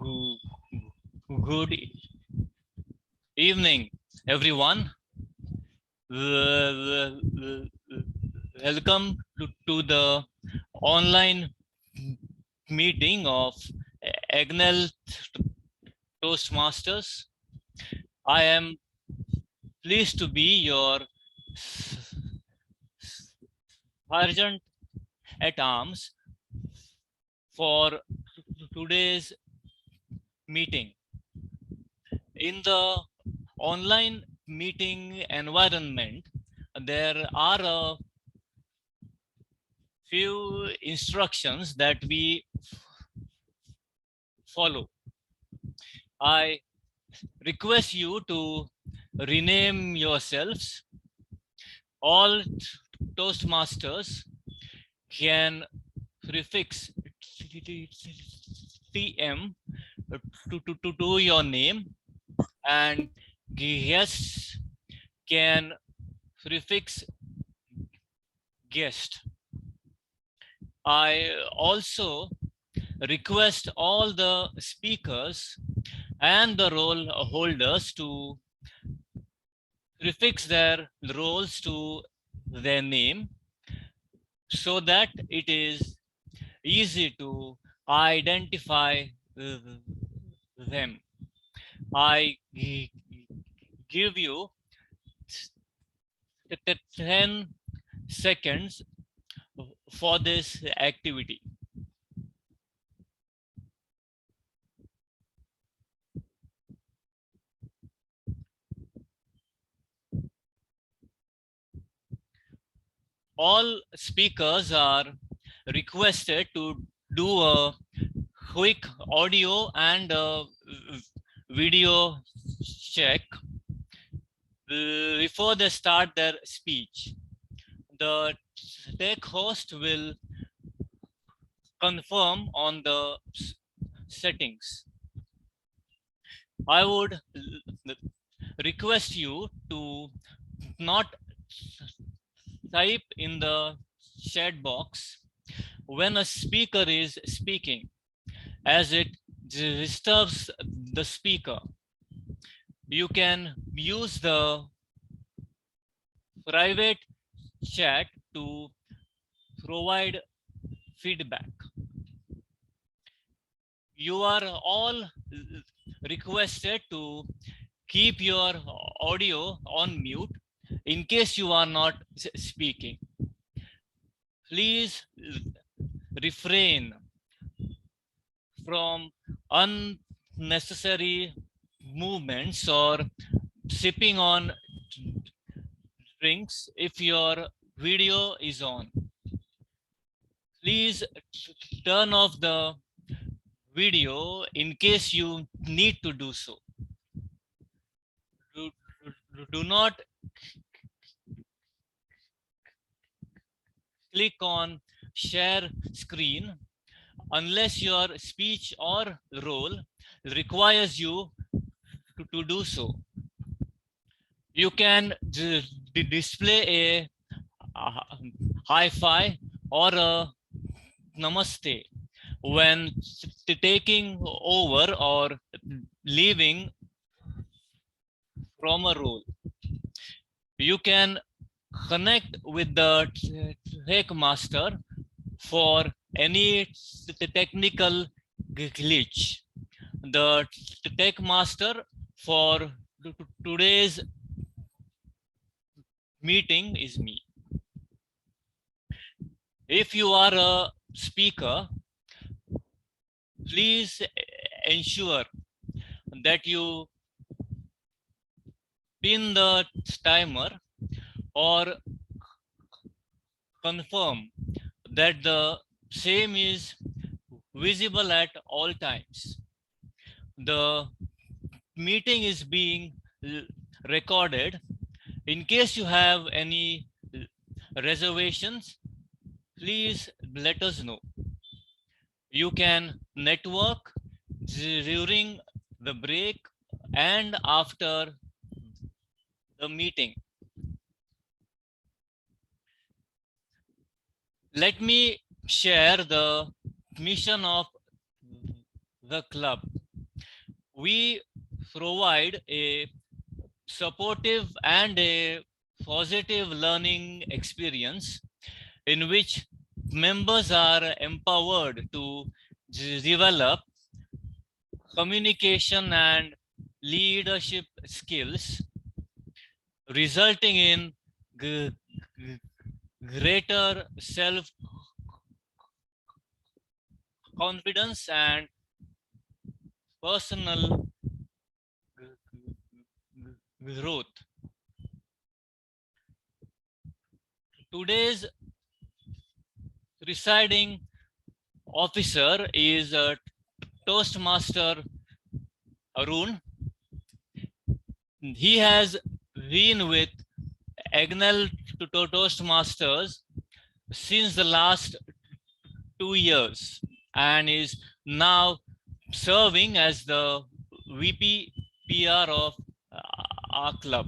Good evening, everyone. Welcome to the online meeting of Agnel Toastmasters. I am pleased to be your sergeant at arms for today's meeting. In the online meeting environment, there are a few instructions that we follow. I request you to rename yourselves. All Toastmasters can prefix TM to your name, and guests can prefix guest. I also request all the speakers and the role holders to prefix their roles to their name so that it is easy to identify them. I give you 10 seconds for this activity. All speakers are requested to do a quick audio and video check before they start their speech. The tech host will confirm on the settings. I would request you to not type in the chat box when a speaker is speaking, as it disturbs the speaker. You can use the private chat to provide feedback. You are all requested to keep your audio on mute in case you are not speaking. Please refrain from unnecessary movements or sipping on drinks if your video is on. Please turn off the video in case you need to do so. Do not click on share screen unless your speech or role requires you to do so. You can display a hi-fi or a namaste when taking over or leaving from a role. You can connect with the tech master for any technical glitch. The tech master for today's meeting is me. If you are a speaker, please ensure that you pin the timer or confirm that the same is visible at all times. The meeting is being recorded. In case you have any reservations, please let us know. You can network during the break and after the meeting. Let me share the mission of the club. we provide a supportive and a positive learning experience in which members are empowered to develop communication and leadership skills, resulting in g- g- greater self confidence and personal growth. Today's presiding officer is Toastmaster Arun. He has been with Agnel to Toastmasters since the last 2 years and is now serving as the VP PR of our club.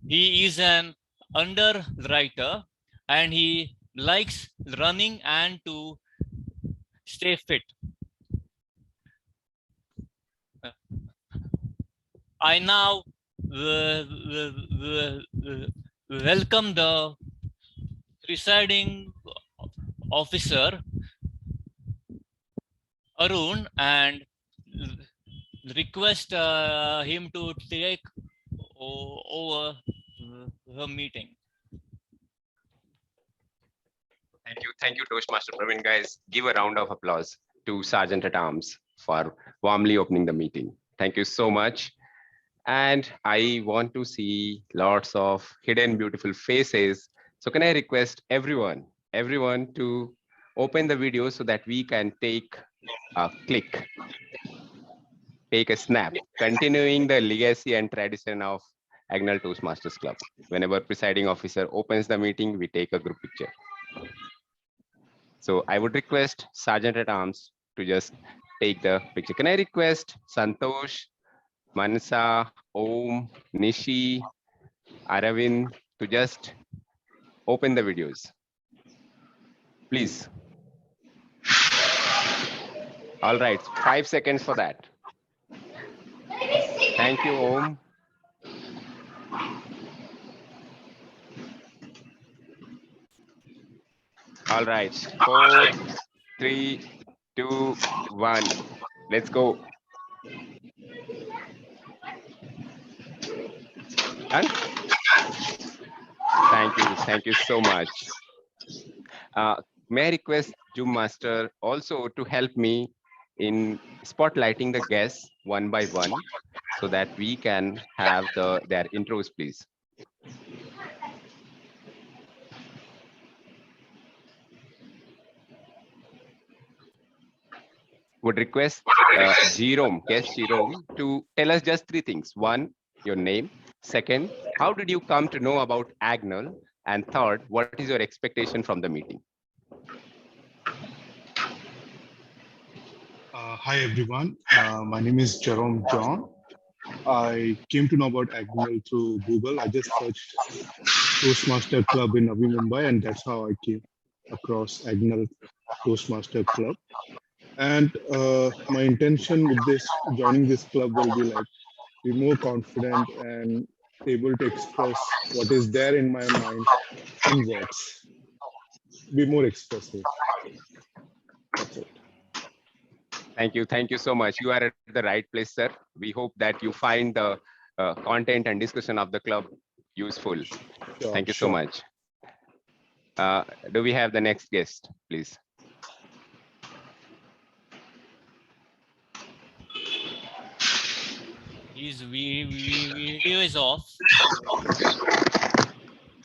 He is an underwriter and he likes running and to stay fit. I now welcome the presiding officer Arun and request him to take over the meeting. Thank you, Toastmaster Praveen. Guys, give a round of applause to Sergeant at Arms for warmly opening the meeting. Thank you so much. And I want to see lots of hidden beautiful faces. So can I request everyone to open the video so that we can take a click, take a snap, continuing the legacy and tradition of Agnel Toastmasters Club. Whenever presiding officer opens the meeting, we take a group picture. So I would request Sergeant at Arms to just take the picture. Can I request Santosh, Mansa, Om, Nishi, Aravind to just open the videos, please. All right, 5 seconds for that. Thank you, Om. All right, 4, 3, 2, 1. Let's go. Done? Thank you so much. May I request Zoom Master also to help me in spotlighting the guests one by one so that we can have their intros, please. Would request Jerome, guest Jerome, to tell us just 3 things. 1, your name. 2nd, how did you come to know about Agnel? And 3rd, what is your expectation from the meeting? Hi everyone, my name is Jerome John. I came to know about Agnel through Google. I just searched Toastmaster Club in Navi, Mumbai, and that's how I came across Agnel Toastmaster Club. And my intention with joining this club will be like be more confident and able to express what is there in my mind in words. Be more expressive. That's it. Thank you so much. You are at the right place, sir. We hope that you find the content and discussion of the club useful. Sure, thank you so much. Do we have the next guest, please? His video is off.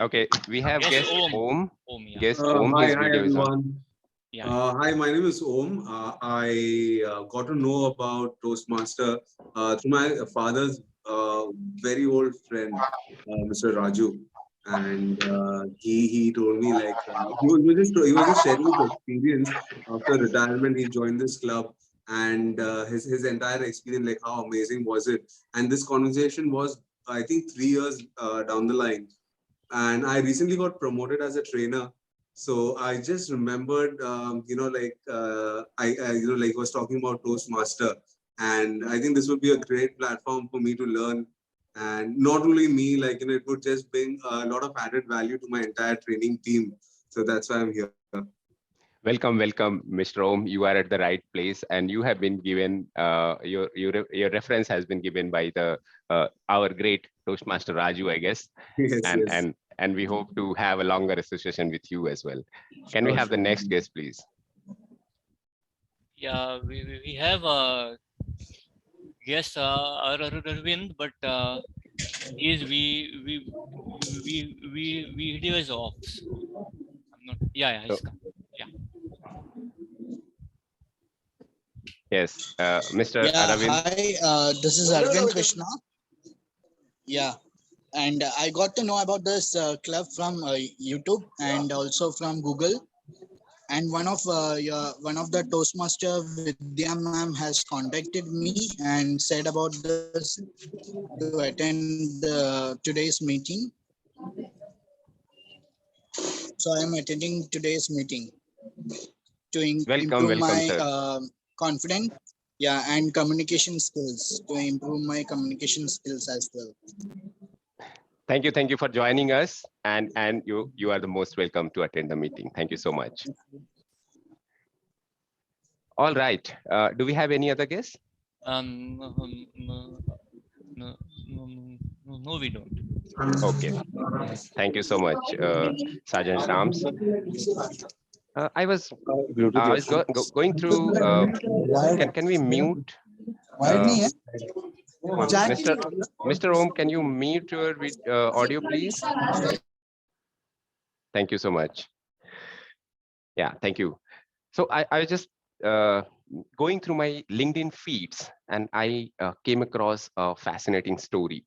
Okay, we have guest Om. Yeah. Guest Om, his video is on. Yeah. Hi, my name is Om. I got to know about Toastmaster through my father's very old friend, Mr. Raju, and he told me like he was just sharing his experience after retirement. He joined this club, and his entire experience, like how amazing was it? And this conversation was, I think, 3 years down the line, and I recently got promoted as a trainer. So I just remembered, like I was talking about Toastmaster, And I think this would be a great platform for me to learn. And not only me, like, it would just bring a lot of added value to my entire training team. So that's why I'm here. Welcome, welcome, Mr. Om. You are at the right place, and you have been given your reference has been given by the our great Toastmaster Raju, I guess, Yes, and yes. we hope to have a longer association with you as well. Can we Sure, have the sure. next guest, please? Yeah, we have a guest, Arvind, but he is video is off. So I'm not. Yeah, So, he's come. Yeah. yes, Mr. Yeah, Aravind. hi. This is Arvind Krishna. Yeah, and I got to know about this club from YouTube and also from Google. And one of the Toastmaster Vidya ma'am has contacted me and said about this to attend today's meeting. So I am attending today's meeting to Welcome, improve welcome, my sir. confidence, yeah, and communication skills, to improve my communication skills as well. Thank you for joining us, and you are the most welcome to attend the meeting. Thank you so much. All right. Do we have any other guests? No, no, we don't. Okay. Thank you so much, Sergeant Rams. I was going through. Can we mute? Mr. Om, can you mute your audio, please? Thank you so much. Yeah, thank you. So I was just going through my LinkedIn feeds, and I came across a fascinating story.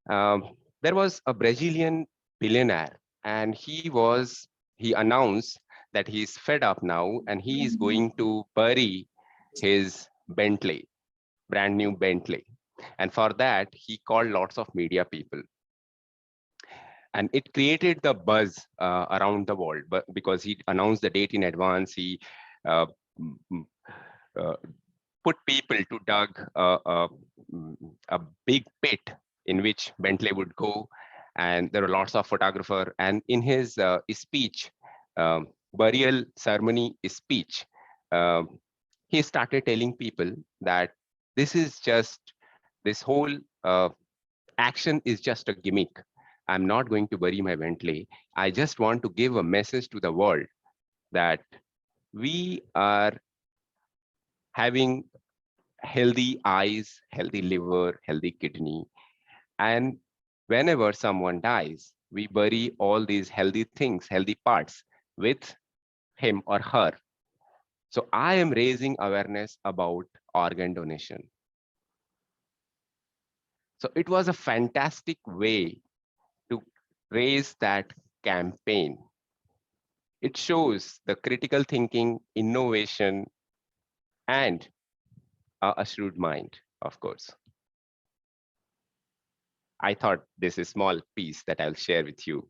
There was a Brazilian billionaire, and he announced that he's fed up now, and he is going to bury his Bentley, brand new Bentley. And for that, he called lots of media people. And it created the buzz around the world, but because he announced the date in advance, he put people to dig a big pit in which Bentley would go, and there were lots of photographers. And in his speech, burial ceremony speech, he started telling people that this whole action is just a gimmick. I'm not going to bury my Bentley. I just want to give a message to the world that we are having healthy eyes, healthy liver, healthy kidney. And whenever someone dies, we bury all these healthy things, healthy parts with him or her. So I am raising awareness about organ donation. So it was a fantastic way to raise that campaign. It shows the critical thinking, innovation, and a shrewd mind, of course. I thought this is a small piece that I'll share with you,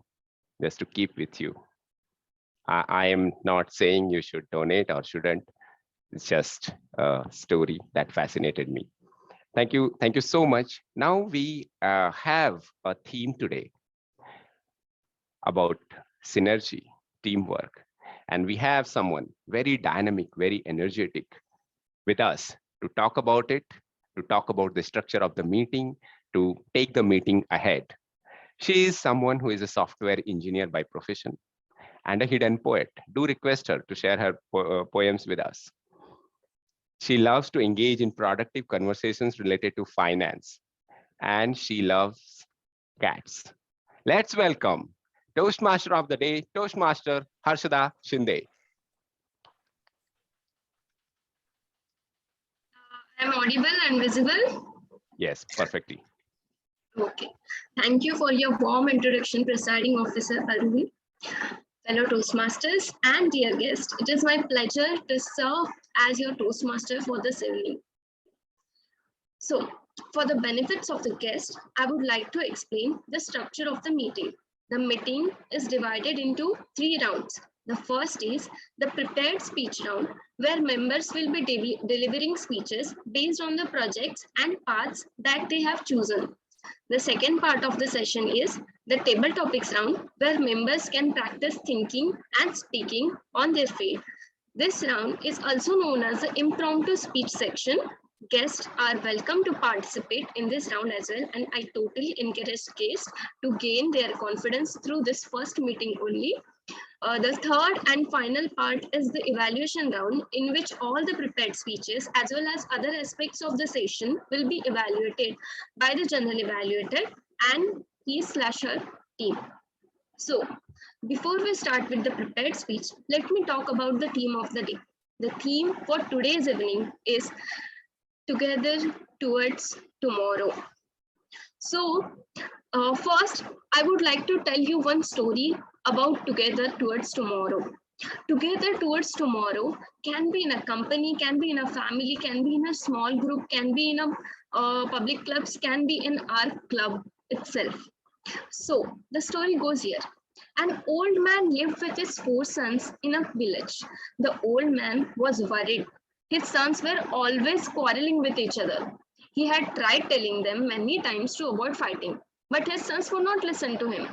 just to keep with you. I am not saying you should donate or shouldn't. It's just a story that fascinated me. Thank you so much. Now we have a theme today about synergy, teamwork, and we have someone very dynamic, very energetic with us to talk about it, to talk about the structure of the meeting, to take the meeting ahead. She is someone who is a software engineer by profession and a hidden poet. Do request her to share her poems with us. She loves to engage in productive conversations related to finance, and she loves cats. Let's welcome Toastmaster of the Day, Toastmaster Harshada Shinde. I'm audible and visible? Yes, perfectly. Okay. Thank you for your warm introduction, Presiding Officer Arvind. Fellow Toastmasters and dear guests, it is my pleasure to serve as your Toastmaster for this evening. So, for the benefits of the guest, I would like to explain the structure of the meeting. The meeting is divided into 3 rounds. The first is the prepared speech round, where members will be delivering speeches based on the projects and paths that they have chosen. The second part of the session is the table topics round, where members can practice thinking and speaking on their feet. This round is also known as the impromptu speech section. Guests are welcome to participate in this round as well, and I totally encourage guests to gain their confidence through this first meeting only. The third and final part is the evaluation round, in which all the prepared speeches as well as other aspects of the session will be evaluated by the general evaluator and he/her team. So, before we start with the prepared speech, let me talk about the theme of the day. The theme for today's evening is Together Towards Tomorrow. So, first, I would like to tell you one story about Together Towards Tomorrow. Together Towards Tomorrow can be in a company, can be in a family, can be in a small group, can be in a public clubs, can be in our club itself. So, the story goes here. An old man lived with his 4 sons in a village. The old man was worried. His sons were always quarreling with each other. He had tried telling them many times to avoid fighting, but his sons would not listen to him.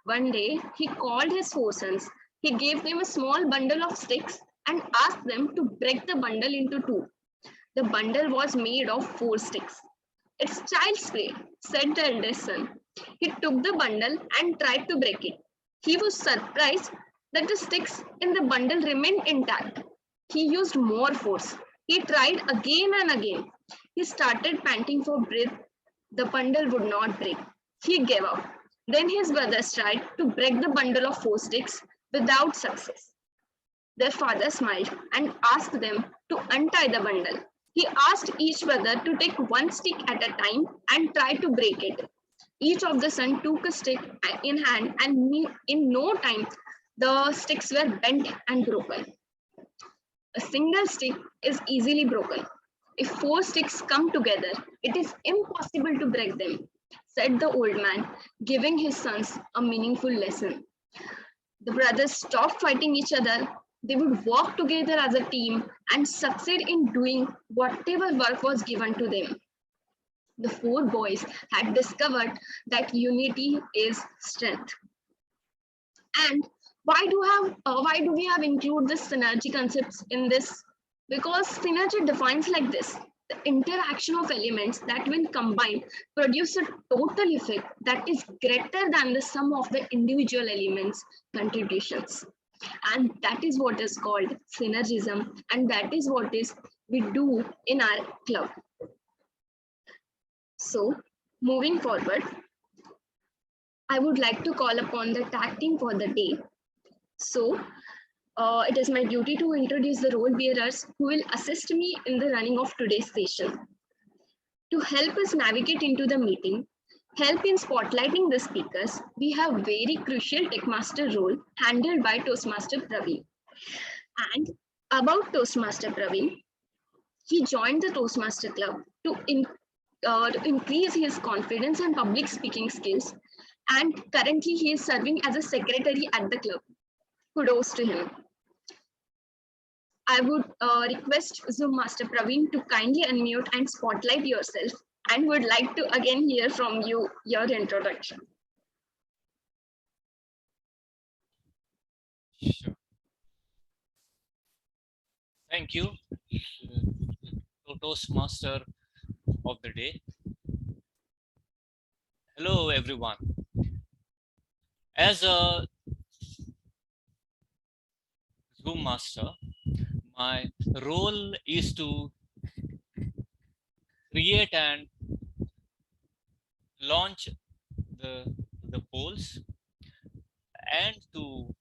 One day, he called his 4 sons. He gave them a small bundle of sticks and asked them to break the bundle into two. The bundle was made of 4 sticks. It's child's play, said the eldest son. He took the bundle and tried to break it. He was surprised that the sticks in the bundle remained intact. He used more force. He tried again and again. He started panting for breath. The bundle would not break. He gave up. Then his brothers tried to break the bundle of 4 sticks without success. Their father smiled and asked them to untie the bundle. He asked each brother to take 1 stick at a time and try to break it. Each of the sons took a stick in hand, and in no time, the sticks were bent and broken. A single stick is easily broken. If 4 sticks come together, it is impossible to break them, said the old man, giving his sons a meaningful lesson. The brothers stopped fighting each other. They would work together as a team and succeed in doing whatever work was given to them. The 4 boys had discovered that unity is strength. And why do we have include this synergy concepts in this? Because synergy defines like this: the interaction of elements that when combined produce a total effect that is greater than the sum of the individual elements' contributions. And that is what is called synergism, and that is what is we do in our club. So, moving forward, I would like to call upon the tag team for the day. So, it is my duty to introduce the role bearers who will assist me in the running of today's session. To help us navigate into the meeting, help in spotlighting the speakers, we have very crucial Techmaster role handled by Toastmaster Praveen. And about Toastmaster Praveen, he joined the Toastmaster Club to increase his confidence and public speaking skills. And currently he is serving as a secretary at the club. Kudos to him. I would request Zoom Master Praveen to kindly unmute and spotlight yourself, and would like to again hear from you your introduction. Sure. Thank you, Toastmaster of the day. Hello, everyone. As a Zoom Master, my role is to create and launch the polls and to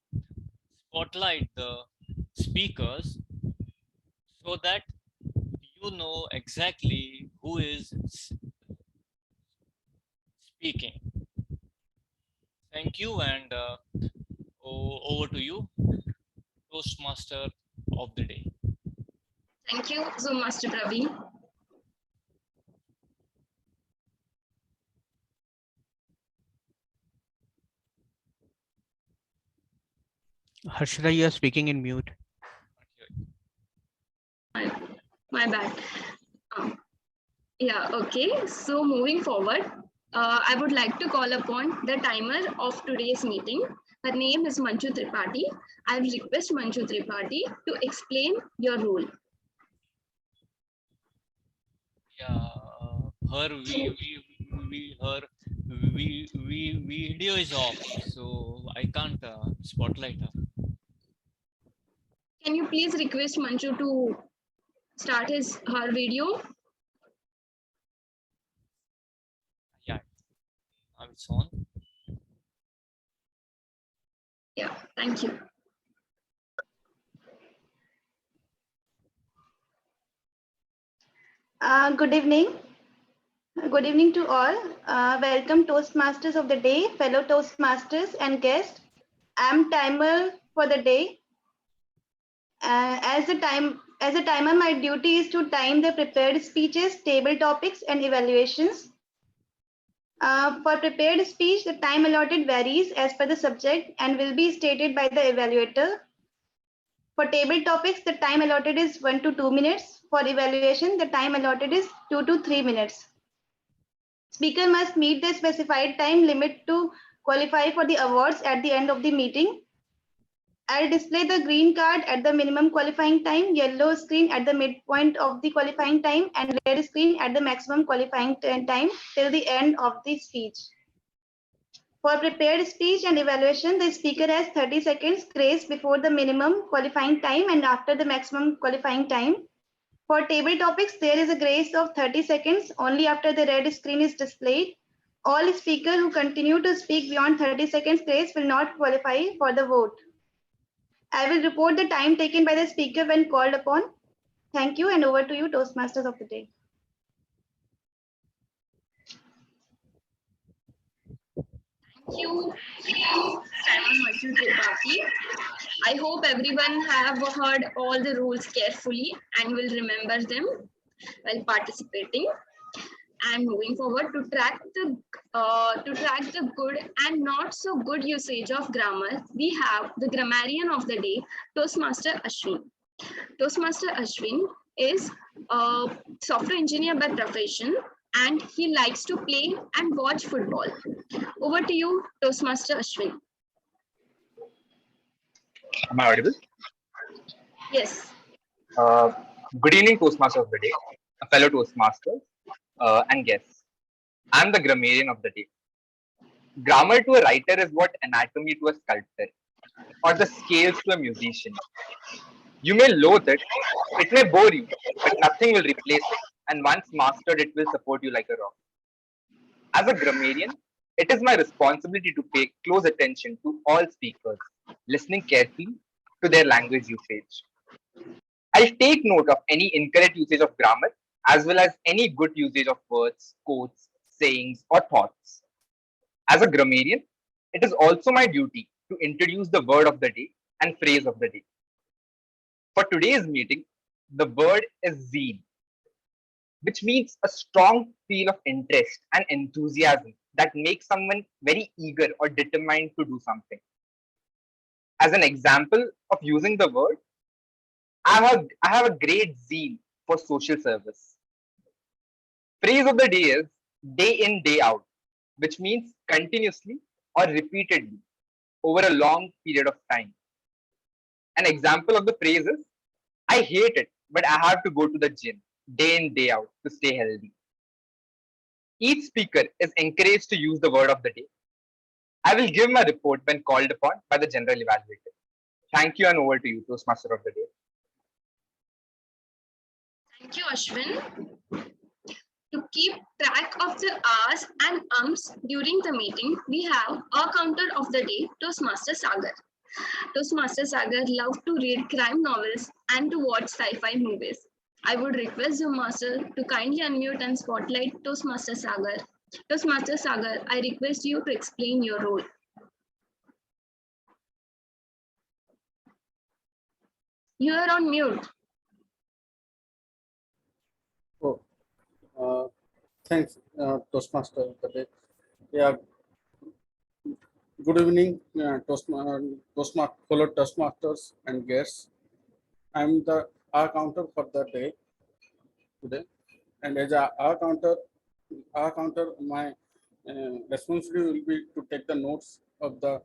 spotlight the speakers so that you know exactly who is speaking. Thank you, and over to you, Toastmaster of the day. Thank you, Zoom Master Praveen. Harshada, you are speaking in mute. My bad. Um, yeah, okay. So moving forward, I would like to call upon the timer of today's meeting. Her name is Manju Tripathi. I will request Manju Tripathi to explain your role. Yeah, her video is off, so I can't spotlight her. Can you please request Manju to start her video? Yeah, now it's on. Yeah, thank you. Good evening. Good evening to all. Welcome Toastmasters of the day, fellow Toastmasters and guests. I'm timer for the day. As a timer, my duty is to time the prepared speeches, table topics, and evaluations. For prepared speech, the time allotted varies as per the subject and will be stated by the evaluator. For table topics, the time allotted is 1 to 2 minutes. For evaluation, the time allotted is 2 to 3 minutes. Speaker must meet the specified time limit to qualify for the awards at the end of the meeting. I'll display the green card at the minimum qualifying time, yellow screen at the midpoint of the qualifying time, and red screen at the maximum qualifying time till the end of the speech. For prepared speech and evaluation, the speaker has 30 seconds grace before the minimum qualifying time and after the maximum qualifying time. For table topics, there is a grace of 30 seconds only after the red screen is displayed. All speakers who continue to speak beyond 30 seconds grace will not qualify for the vote. I will report the time taken by the speaker when called upon. Thank you, and over to you, Toastmasters of the day. Thank you, Simon Manju Tripathi. I hope everyone have heard all the rules carefully and will remember them while participating. And moving forward, to track the good and not so good usage of grammar, we have the grammarian of the day, Toastmaster Ashwin. Toastmaster Ashwin is a software engineer by profession, and he likes to play and watch football. Over to you, Toastmaster Ashwin. Am I audible? Yes. Good evening, Toastmaster of the day, fellow Toastmasters and guests. I'm the grammarian of the day. Grammar to a writer is what anatomy to a sculptor, or the scales to a musician. You may loathe it, it may bore you, but nothing will replace it. And once mastered, it will support you like a rock. As a grammarian, it is my responsibility to pay close attention to all speakers, listening carefully to their language usage. I'll take note of any incorrect usage of grammar as well as any good usage of words, quotes, sayings, or thoughts. As a grammarian, it is also my duty to introduce the word of the day and phrase of the day. For today's meeting, the word is zeal, which means a strong feel of interest and enthusiasm that makes someone very eager or determined to do something. As an example of using the word, I have a great zeal for social service. Phrase of the day is day in, day out, which means continuously or repeatedly over a long period of time. An example of the phrase is I hate it, but I have to go to the gym day in, day out to stay healthy. Each speaker is encouraged to use the word of the day. I will give my report when called upon by the general evaluator. Thank you, and over to you, Toastmaster of the day. Thank you, Ashwin. To keep track of the R's and ums during the meeting, we have our counter of the day, Toastmaster Sagar. Toastmaster Sagar loves to read crime novels and to watch sci-fi movies. I would request the master to kindly unmute and spotlight Toastmaster Sagar. Toastmaster Sagar, I request you to explain your role. You are on mute. Thanks, Toastmaster. Yeah, Good evening, fellow Toastmasters and guests. I'm the R counter for the day today, and as a R counter, my responsibility will be to take the notes of the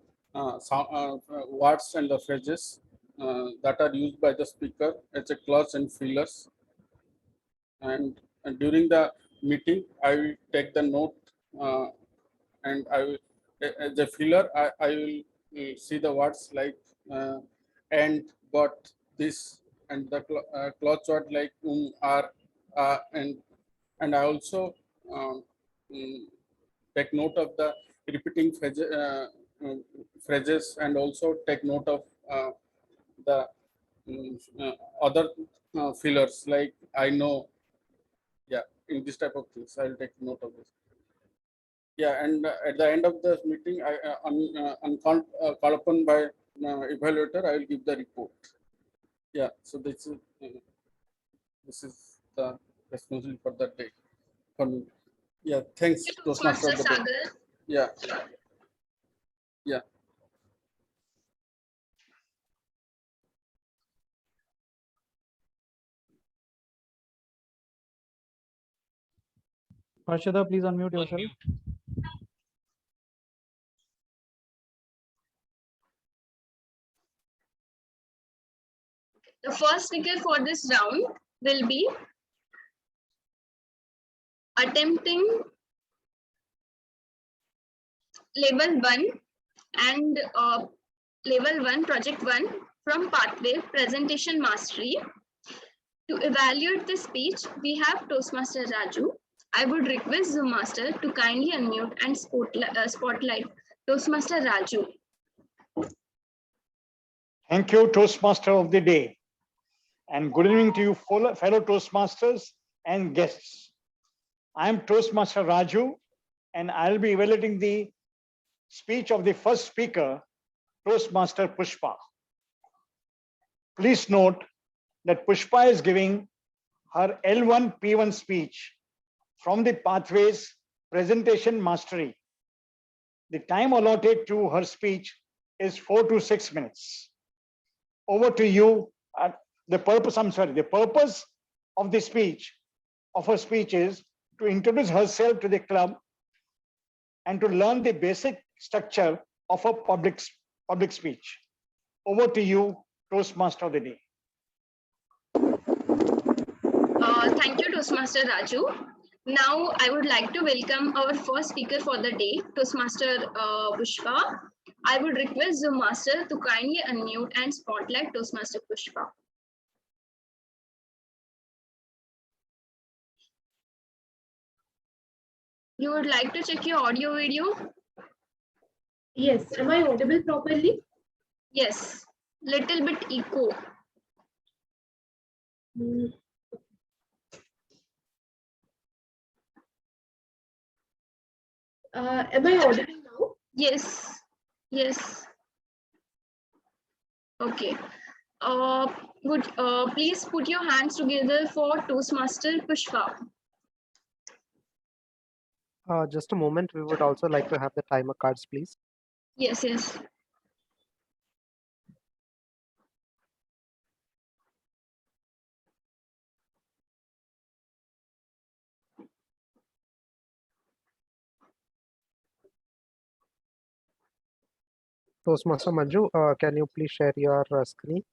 words and the phrases that are used by the speaker as a clause and fillers. And during the meeting, I will take the note and I will, as a filler, I will see the words like and, but, this, and the clause word like are, and I also mm, take note of the repeating phrases and also take note of the other fillers like I know. Yeah, in this type of things, I'll take note of this. Yeah, and at the end of the meeting, called upon by evaluator, I will give the report. Yeah, so this is the responsibility for that day for me. Yeah, thanks, Toastmaster of the day. Yeah, yeah. Harshada, please unmute yourself. The first speaker for this round will be attempting level 1 and level 1 project 1 from pathway presentation mastery. To evaluate the speech, we have Toastmaster Raju. I would request Zoom Master to kindly unmute and spotlight Toastmaster Raju. Thank you, Toastmaster of the day. And good evening to you, fellow Toastmasters and guests. I am Toastmaster Raju, and I'll be evaluating the speech of the first speaker, Toastmaster Pushpa. Please note that Pushpa is giving her L1 P1 speech from the Pathways Presentation Mastery. The time allotted to her speech is 4 to 6 minutes. Over to you. The purpose of the speech, of her speech, is to introduce herself to the club and to learn the basic structure of a public speech. Over to you, Toastmaster of the day. Thank you, Toastmaster Raju. Now, I would like to welcome our first speaker for the day, Toastmaster Pushpa. I would request Zoom Master to kindly unmute and spotlight Toastmaster Pushpa. You would like to check your audio video? Yes. Am I audible properly? Yes. Little bit echo. Am I audible now? Yes. Yes. Okay. Would please put your hands together for Toastmaster Pushpa. Just a moment. We would also like to have the timer cards, please. Yes, yes. Toastmaster Manju, can you please share your screen?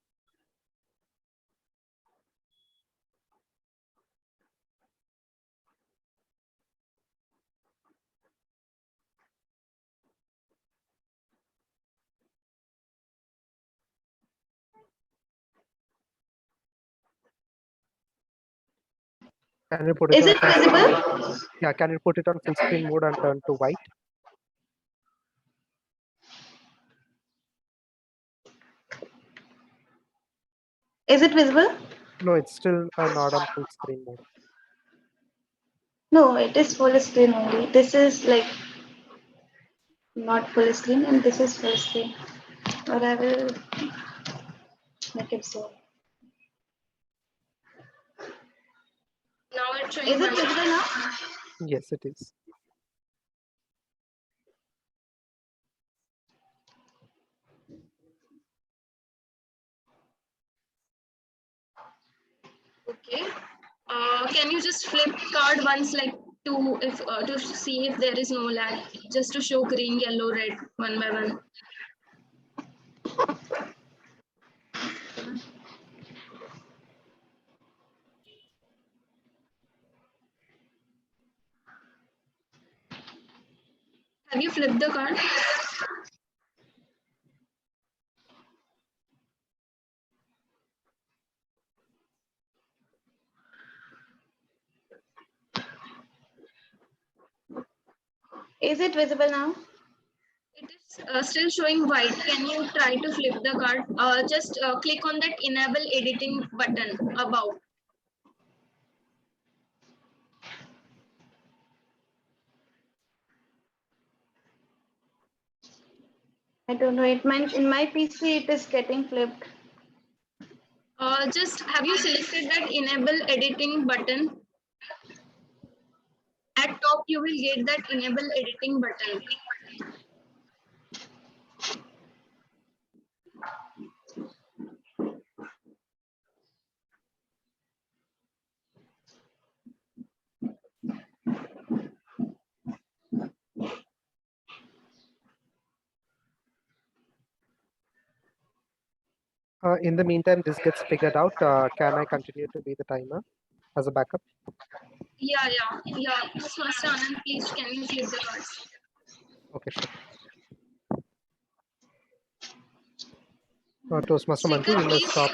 Can you put it? Is it visible? Yeah, can you put it on full screen mode and turn to white? Is it visible? No, it's still not on full screen mode. No, it is full screen only. This is like not full screen and this is full screen. But I will make it so. Now it's showing. Is it visible now? Yes, it is. Okay. Can you just flip card once, like to see if there is no lag, just to show green, yellow, red one by one. Have you flipped the card? Is it visible now? It is still showing white. Can you try to flip the card? Just click on that enable editing button above. I don't know. It meant in my PC it is getting flipped. Just have you selected that enable editing button? At top, you will get that enable editing button. In the meantime, this gets figured out. Can I continue to be the timer as a backup? Yeah. Toastmaster Anand, please can you flip the cards? Okay, sure. Toastmaster Manju, you may stop.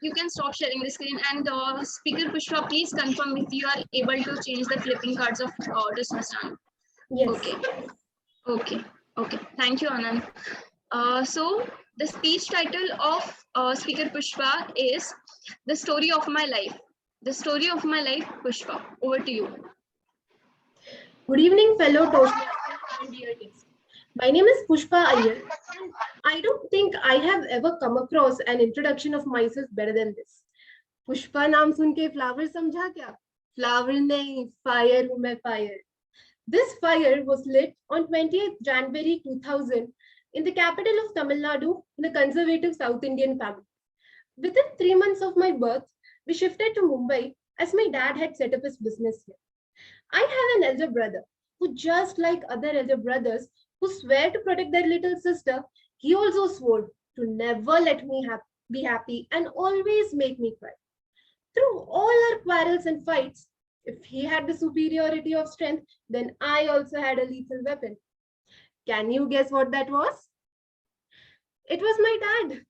You can stop sharing the screen, and speaker Pushpa, please confirm if you are able to change the flipping cards of Toastmaster Anand. Yes. Okay. Thank you, Anand. So the speech title of speaker Pushpa is "The Story of My Life." The story of my life, Pushpa. Over to you. Good evening, fellow Toastmasters and dear guests. My name is Pushpa Iyer, and I don't think I have ever come across an introduction of myself better than this. Pushpa नाम सुन के flower समझा क्या? Flower नहीं, fire हूँ मैं fire. This fire was lit on 20th January 2000 in the capital of Tamil Nadu in a conservative South Indian family. Within 3 months of my birth, we shifted to Mumbai as my dad had set up his business here. I have an elder brother who, just like other elder brothers who swear to protect their little sister, he also swore to never let me be happy and always make me cry. Through all our quarrels and fights, if he had the superiority of strength, then I also had a lethal weapon. Can you guess what that was? It was my dad.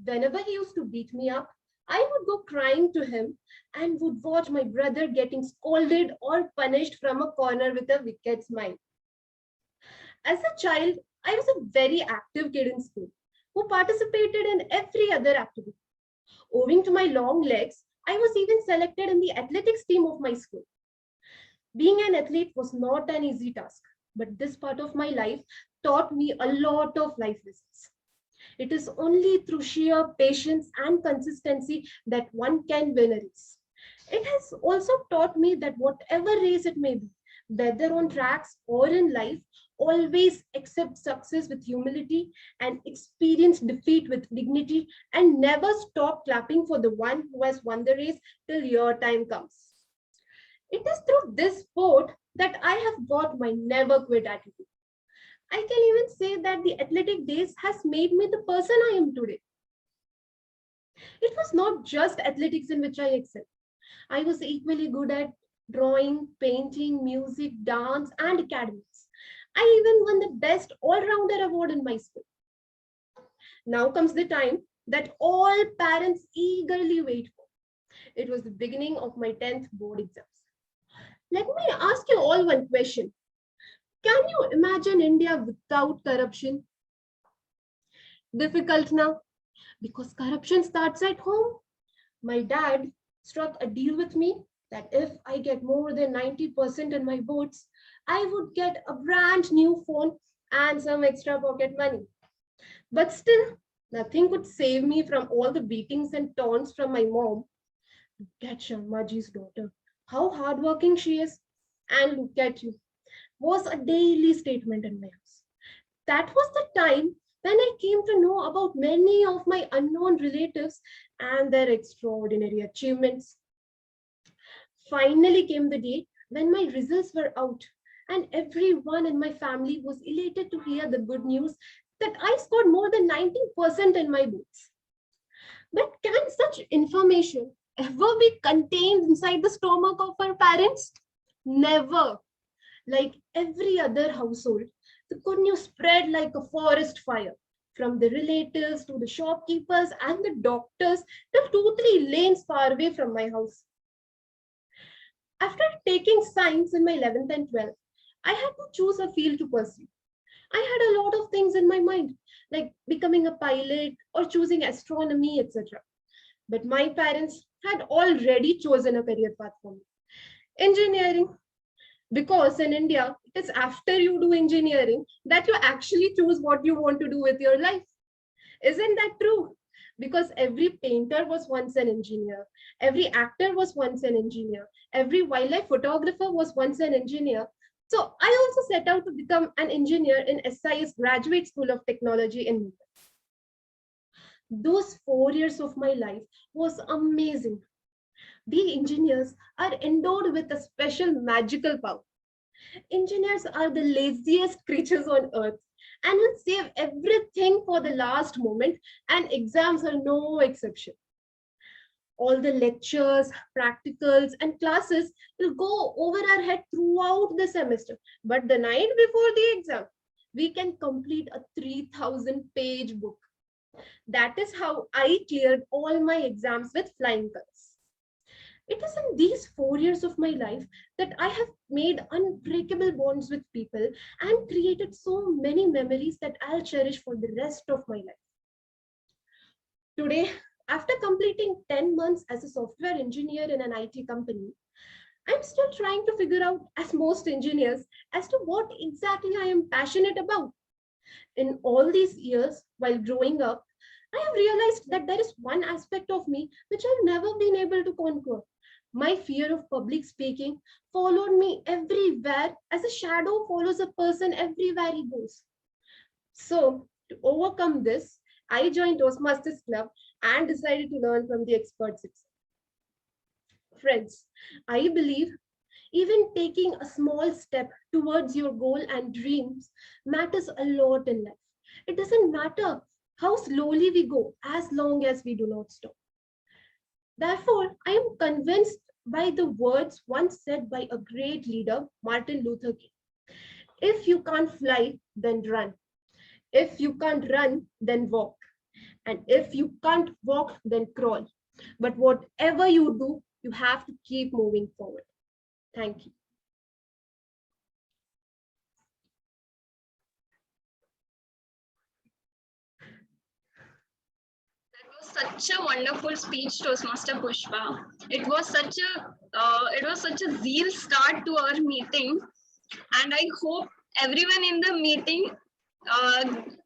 Whenever he used to beat me up, I would go crying to him and would watch my brother getting scolded or punished from a corner with a wicked smile. As a child, I was a very active kid in school who participated in every other activity. Owing to my long legs, I was even selected in the athletics team of my school. Being an athlete was not an easy task, but this part of my life taught me a lot of life lessons. It is only through sheer patience and consistency that one can win a race. It has also taught me that whatever race it may be, whether on tracks or in life, always accept success with humility and experience defeat with dignity, and never stop clapping for the one who has won the race till your time comes. It is through this sport that I have got my never quit attitude. I can even say that the athletic days has made me the person I am today. It was not just athletics in which I excelled. I was equally good at drawing, painting, music, dance, and academics. I even won the best all-rounder award in my school. Now comes the time that all parents eagerly wait for. It was the beginning of my 10th board exams. Let me ask you all one question. Can you imagine India without corruption? Difficult now, because corruption starts at home. My dad struck a deal with me that if I get more than 90% in my votes, I would get a brand new phone and some extra pocket money. But still, nothing could save me from all the beatings and taunts from my mom. Look at Sharmaji's daughter, how hardworking she is, and look at you, was a daily statement in my house. That was the time when I came to know about many of my unknown relatives and their extraordinary achievements. Finally came the day when my results were out, and everyone in my family was elated to hear the good news that I scored more than 90% in my books. But can such information ever be contained inside the stomach of our parents? Never. Like every other household, the good news spread like a forest fire, from the relatives to the shopkeepers and the doctors till 2-3 lanes far away from my house. After taking science in my 11th and 12th, I had to choose a field to pursue. I had a lot of things in my mind, like becoming a pilot or choosing astronomy, etc. But my parents had already chosen a career path for me: engineering. Because in India, it is after you do engineering that you actually choose what you want to do with your life. Isn't that true? Because every painter was once an engineer, every actor was once an engineer, every wildlife photographer was once an engineer. So I also set out to become an engineer in SIS Graduate School of Technology in Mumbai. Those 4 years of my life was amazing. We engineers are endowed with a special magical power. Engineers are the laziest creatures on earth and will save everything for the last moment, and exams are no exception. All the lectures, practicals, and classes will go over our head throughout the semester. But the night before the exam, we can complete a 3,000-page book. That is how I cleared all my exams with flying colors. It is in these 4 years of my life that I have made unbreakable bonds with people and created so many memories that I'll cherish for the rest of my life. Today, after completing 10 months as a software engineer in an IT company, I'm still trying to figure out, as most engineers, as to what exactly I am passionate about. In all these years, while growing up, I have realized that there is one aspect of me which I've never been able to conquer. My fear of public speaking followed me everywhere as a shadow follows a person everywhere he goes. So, to overcome this, I joined Toastmasters Club and decided to learn from the experts itself. Friends, I believe even taking a small step towards your goal and dreams matters a lot in life. It doesn't matter how slowly we go as long as we do not stop. Therefore, I am convinced by the words once said by a great leader, Martin Luther King. If you can't fly, then run. If you can't run, then walk. And if you can't walk, then crawl. But whatever you do, you have to keep moving forward. Thank you. Such a wonderful speech, Toastmaster Pushpa. It was such a zeal start to our meeting, and I hope everyone in the meeting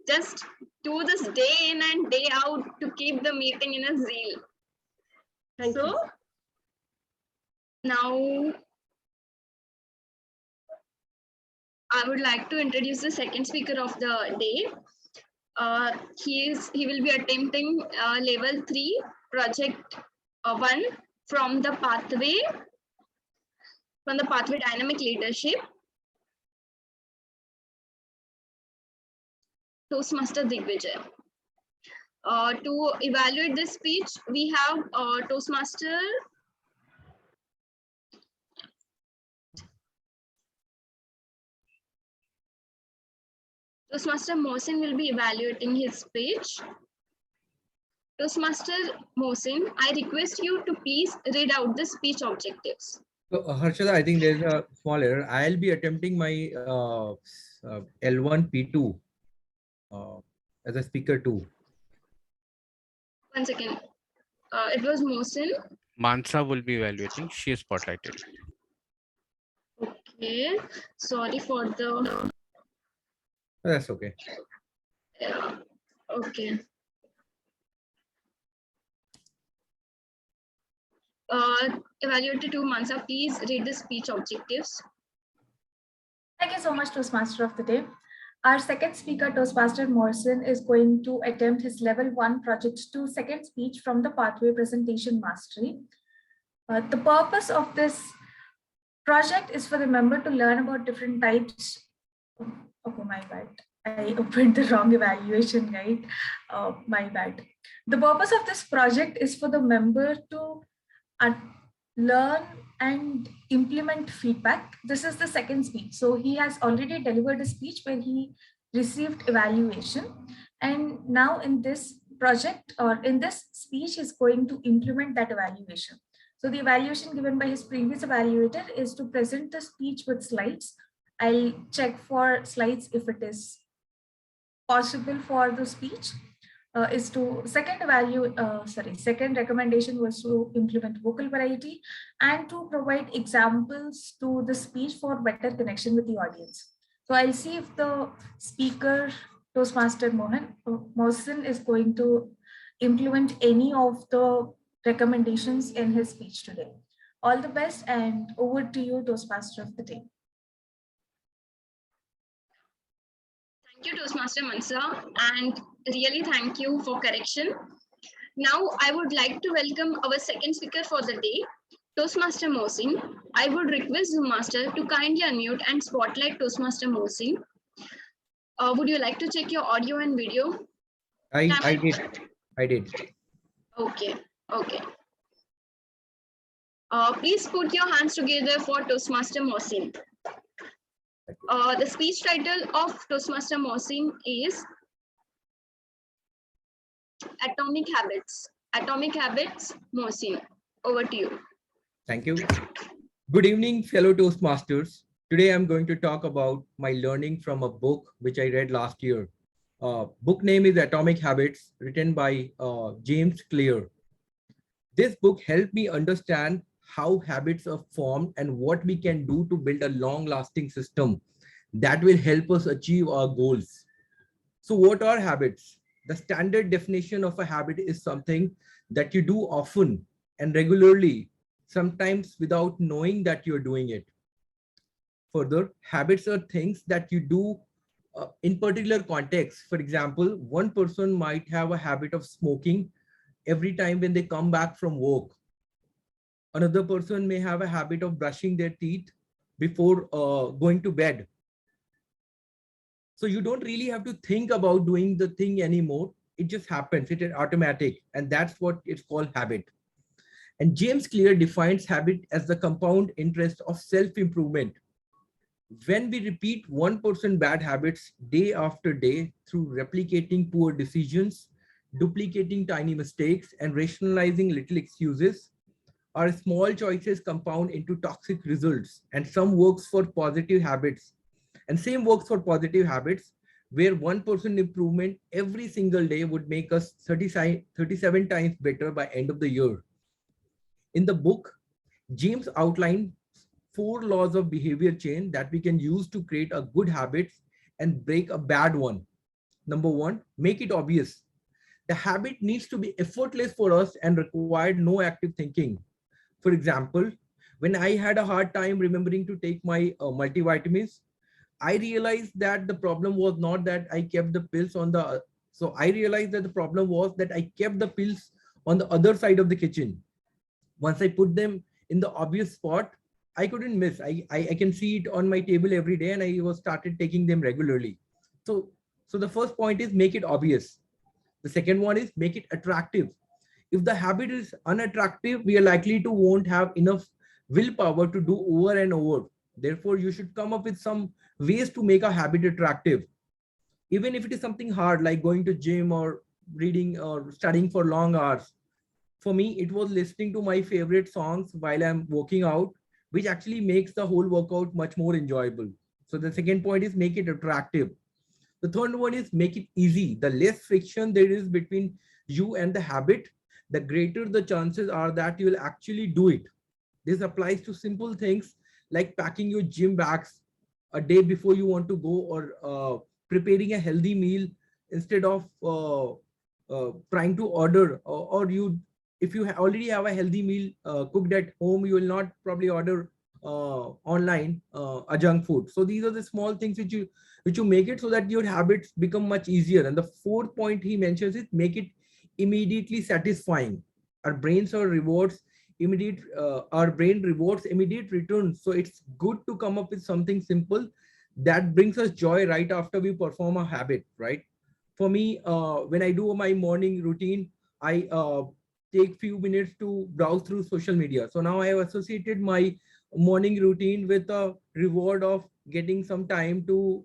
just do this day in and day out to keep the meeting in a zeal. Thank you. Now I would like to introduce the second speaker of the day. He will be attempting level 3 project 1 from the pathway dynamic leadership. Toastmaster Digvijay. To evaluate this speech, we have Toastmaster Mohsin will be evaluating his speech. Toastmaster Mohsin, I request you to please read out the speech objectives. So, Harshada, I think there's a small error. I'll be attempting my L1 P2 as a speaker 2. 1 second. It was Mohsin. Mansa will be evaluating. She is spotlighted. Okay. Sorry for the. That's okay. Yeah. Okay. Evaluator 2, Mansa, please read the speech objectives. Thank you so much, Toastmaster of the day. Our second speaker, Toastmaster Morrison, is going to attempt his level 1 project 2 second speech from the pathway presentation mastery. The purpose of this project is for the member to learn about different types. Oh, my bad. I opened the wrong evaluation guide. My bad. The purpose of this project is for the member to learn and implement feedback. This is the second speech. So he has already delivered a speech where he received evaluation. And now in this project or in this speech, he's going to implement that evaluation. So the evaluation given by his previous evaluator is to present the speech with slides. I'll check for slides if it is possible for the speech. Second recommendation was to implement vocal variety and to provide examples to the speech for better connection with the audience. So I'll see if the speaker, Toastmaster Mohsin, is going to implement any of the recommendations in his speech today. All the best, and over to you, Toastmaster of the day. Thank you, Toastmaster Mansa, and really thank you for correction. Now, I would like to welcome our second speaker for the day, Toastmaster Mohsin. I would request the master to kindly unmute and spotlight Toastmaster Mohsin. Would you like to check your audio and video? I did. Okay. Please put your hands together for Toastmaster Mohsin. The speech title of Toastmaster Mohsin is Atomic Habits. Atomic Habits, Mohsin. Over to you. Thank you. Good evening, fellow Toastmasters. Today I'm going to talk about my learning from a book which I read last year. Book name is Atomic Habits, written by James Clear. This book helped me understand how habits are formed and what we can do to build a long-lasting system that will help us achieve our goals. So what are habits? The standard definition of a habit is something that you do often and regularly, sometimes without knowing that you're doing it. Further, habits are things that you do in particular contexts. For example, one person might have a habit of smoking every time when they come back from work. Another person may have a habit of brushing their teeth before going to bed. So you don't really have to think about doing the thing anymore. It just happens. It is automatic. And that's what it's called habit. And James Clear defines habit as the compound interest of self-improvement. When we repeat 1% bad habits day after day through replicating poor decisions, duplicating tiny mistakes, and rationalizing little excuses, our small choices compound into toxic results. And some works for positive habits. And same works for positive habits, where 1% improvement every single day would make us 37 times better by end of the year. In the book, James outlined 4 laws of behavior chain that we can use to create a good habit and break a bad one. Number 1, make it obvious. The habit needs to be effortless for us and require no active thinking. For example, when I had a hard time remembering to take my multivitamins, I realized that the problem was not that I kept the pills on the, so I realized that the problem was that I kept the pills on the other side of the kitchen. Once I put them in the obvious spot, I couldn't miss. I can see it on my table every day, and I was started taking them regularly. So the first point is make it obvious. The second one is make it attractive. If the habit is unattractive, we are likely to won't have enough willpower to do over and over. Therefore, you should come up with some ways to make a habit attractive. Even if it is something hard, like going to gym or reading or studying for long hours. For me, it was listening to my favorite songs while I'm working out, which actually makes the whole workout much more enjoyable. So the second point is make it attractive. The third one is make it easy. The less friction there is between you and the habit, the greater the chances are that you will actually do it. This applies to simple things like packing your gym bags a day before you want to go, or preparing a healthy meal instead of trying to order, or if you already have a healthy meal cooked at home, you will not probably order online a junk food. So these are the small things which you make it so that your habits become much easier. And the fourth point he mentions is make it immediately satisfying. Our brains are rewards immediate our brain rewards immediate returns. So it's good to come up with something simple that brings us joy right after we perform a habit, right? For me, when I do my morning routine, I take few minutes to browse through social media. So now I have associated my morning routine with a reward of getting some time to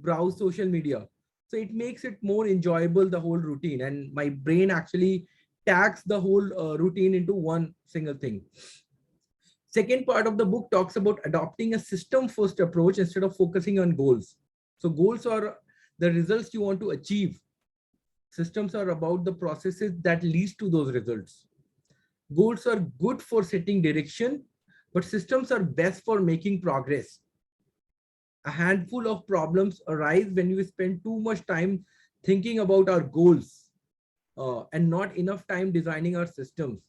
browse social media. So it makes it more enjoyable, the whole routine, and my brain actually tags the whole routine into one single thing. Second part of the book talks about adopting a system first approach instead of focusing on goals. So goals are the results you want to achieve. Systems are about the processes that leads to those results. Goals are good for setting direction, but systems are best for making progress. A handful of problems arise when we spend too much time thinking about our goals and not enough time designing our systems.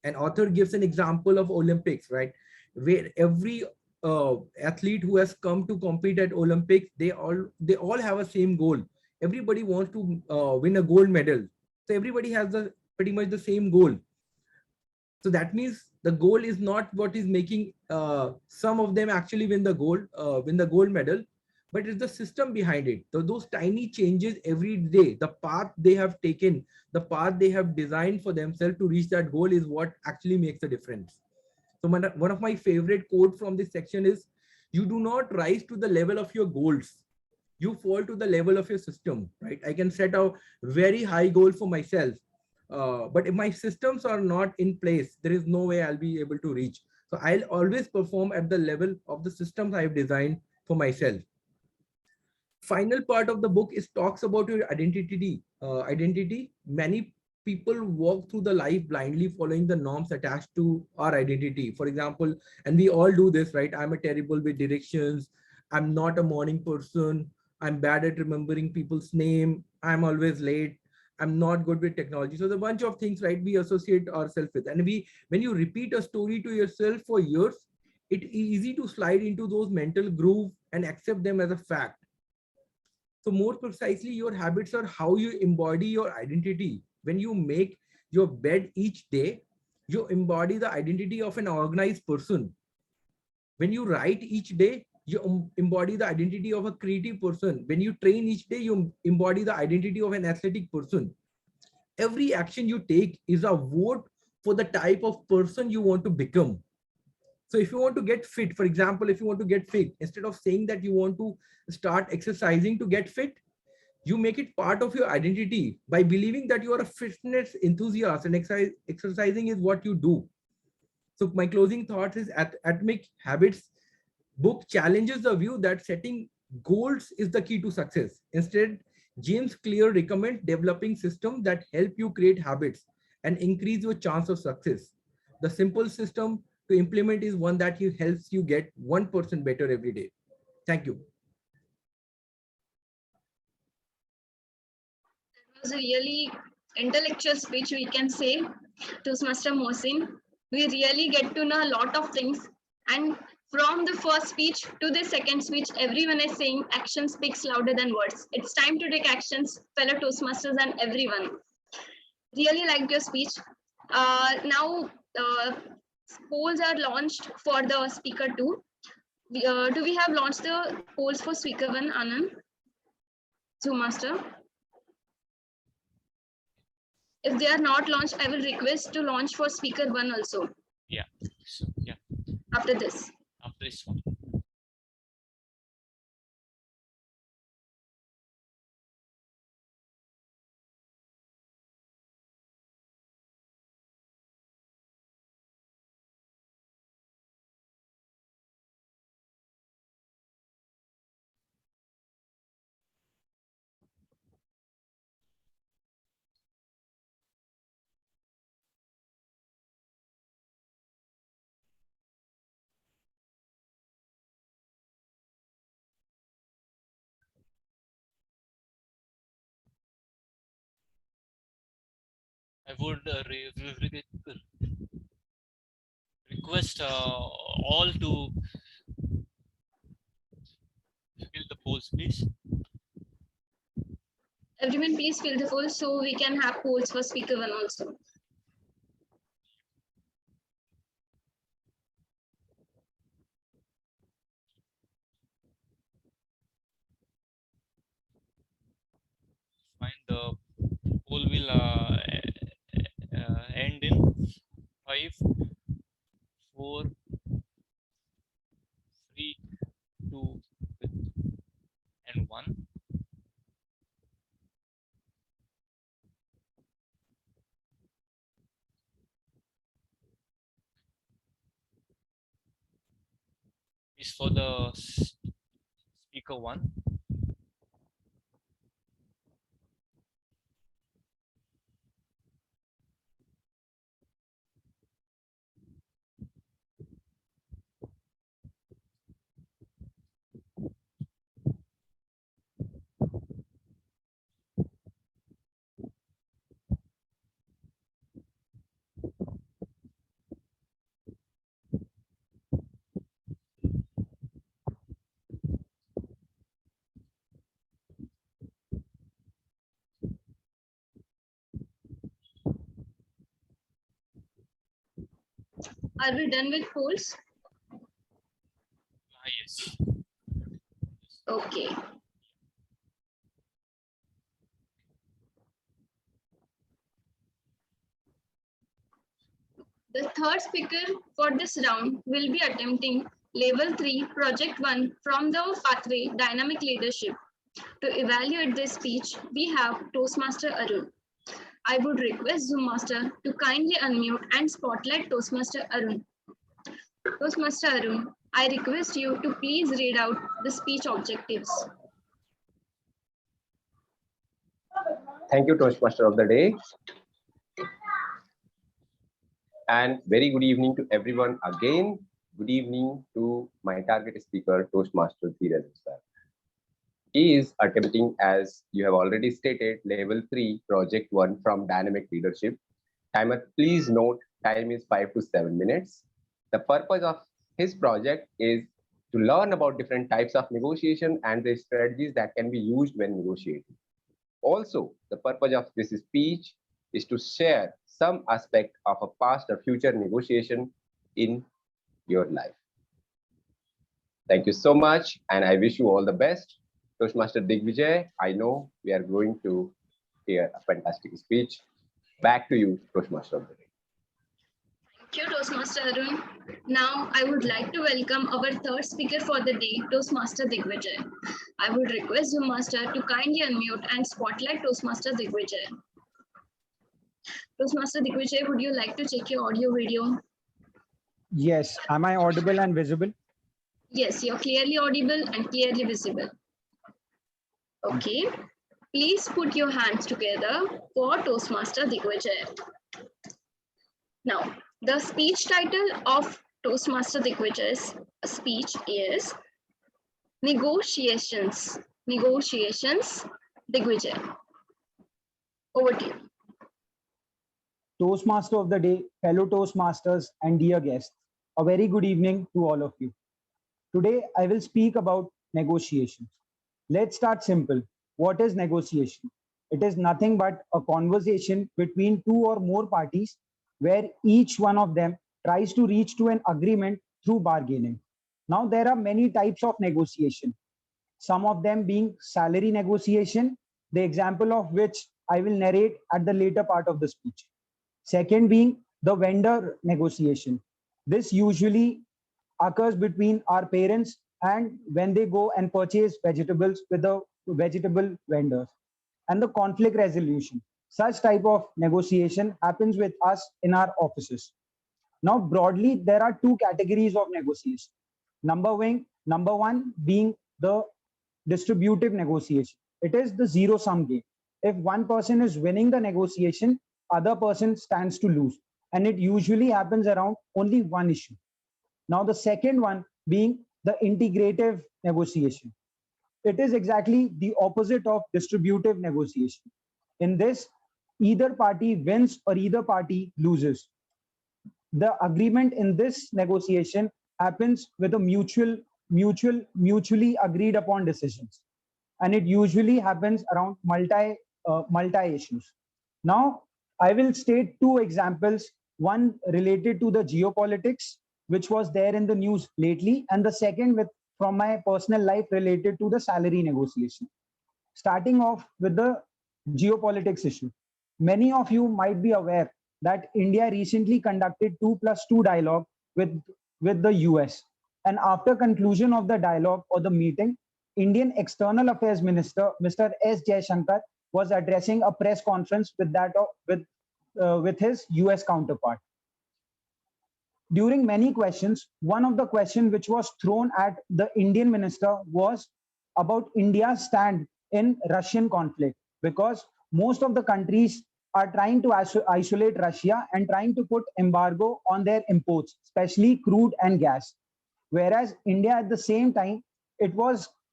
An author gives an example of Olympics, right? Where every athlete who has come to compete at Olympics, they all have a same goal. Everybody wants to win a gold medal. So everybody has pretty much the same goal. So that means the goal is not what is making some of them actually win the gold medal, but it's the system behind it. So those tiny changes every day, the path they have taken, the path they have designed for themselves to reach that goal is what actually makes a difference. So one of my favorite quote from this section is, you do not rise to the level of your goals. You fall to the level of your system, right? I can set a very high goal for myself, but if my systems are not in place, there is no way I'll be able to reach. So I'll always perform at the level of the systems I've designed for myself. Final part of the book is talks about your identity. Many people walk through the life blindly following the norms attached to our identity. For example, and we all do this, right? I'm a terrible with directions. I'm not a morning person. I'm bad at remembering people's name. I'm always late. I'm not good with technology. So the bunch of things, right, we associate ourselves with. And when you repeat a story to yourself for years, it's easy to slide into those mental grooves and accept them as a fact. So more precisely, your habits are how you embody your identity. When you make your bed each day, you embody the identity of an organized person. When you write each day, you embody the identity of a creative person. When you train each day, you embody the identity of an athletic person. Every action you take is a vote for the type of person you want to become. So if you want to get fit, for example, if you want to get fit, instead of saying that you want to start exercising to get fit, you make it part of your identity by believing that you are a fitness enthusiast and exercising is what you do. So my closing thoughts is Atomic Habits book challenges the view that setting goals is the key to success. Instead, James Clear recommends developing systems that help you create habits and increase your chance of success. The simple system to implement is one that helps you get 1% better every day. Thank you. It was a really intellectual speech, we can say, Toastmaster Mohsin. We really get to know a lot of things. And from the first speech to the second speech, everyone is saying action speaks louder than words. It's time to take actions, fellow Toastmasters and everyone. Really liked your speech. Now, polls are launched for the speaker 2. Do we have launched the polls for speaker 1, Anand? Zoom Master? If they are not launched, I will request to launch for speaker 1 also. Yeah. So, yeah. After this. After this one. I would request all to fill the polls, please. Everyone, please fill the polls so we can have polls for speaker one also. Fine. The poll will end in 5, 4, 3, 2, and 1. Is for the speaker 1. Are we done with polls? Yes. Okay. The third speaker for this round will be attempting level 3 project 1 from the pathway dynamic leadership. To evaluate this speech, we have Toastmaster Arun. I would request Zoom Master to kindly unmute and spotlight Toastmaster Arun. Toastmaster Arun, I request you to please read out the speech objectives. Thank you, Toastmaster of the day. And very good evening to everyone again. Good evening to my target speaker, Toastmaster Dheeraj sir. He is attempting, as you have already stated, level 3, project 1 from dynamic leadership. Timer, please note, time is 5 to 7 minutes. The purpose of his project is to learn about different types of negotiation and the strategies that can be used when negotiating. Also, the purpose of this speech is to share some aspect of a past or future negotiation in your life. Thank you so much, and I wish you all the best. Toastmaster Digvijay, I know we are going to hear a fantastic speech. Back to you, Toastmaster of the day. Thank you, Toastmaster Arun. Now, I would like to welcome our third speaker for the day, Toastmaster Digvijay. I would request Zoom Master to kindly unmute and spotlight Toastmaster Digvijay. Toastmaster Digvijay, would you like to check your audio video? Yes. Am I audible and visible? Yes, you're clearly audible and clearly visible. Okay. Please put your hands together for Toastmaster Digvijay. Now, the speech title of Toastmaster Digvijay's speech is Negotiations. Negotiations, Digvijay. Over to you. Toastmaster of the day, fellow Toastmasters and dear guests, a very good evening to all of you. Today, I will speak about negotiations. Let's start simple. What is negotiation? It is nothing but a conversation between two or more parties where each one of them tries to reach to an agreement through bargaining. Now, there are many types of negotiation, some of them being salary negotiation, the example of which I will narrate at the later part of the speech. Second being the vendor negotiation. This usually occurs between our parents and when they go and purchase vegetables with the vegetable vendors. And the conflict resolution. Such type of negotiation happens with us in our offices. Now, broadly, there are two categories of negotiation. Number one being the distributive negotiation. It is the zero-sum game. If one person is winning the negotiation, other person stands to lose. And it usually happens around only one issue. Now, the second one being the integrative negotiation. It is exactly the opposite of distributive negotiation. In this, either party wins or either party loses. the agreement in this negotiation happens with a mutually agreed upon decisions, and it usually happens around multi issues. Now, I will state two examples, one related to the geopolitics, which was there in the news lately, and the second with from my personal life related to the salary negotiation. Starting off with the geopolitics issue. Many of you might be aware that India recently conducted 2+2 dialogue with the US. And after conclusion of the dialogue or the meeting, Indian External Affairs Minister, Mr. S. Jaishankar, was addressing a press conference with his US counterpart. During many questions, one of the questions which was thrown at the Indian minister was about India's stand in Russian conflict, because most of the countries are trying to isolate Russia and trying to put embargo on their imports, especially crude and gas. Whereas India at the same time,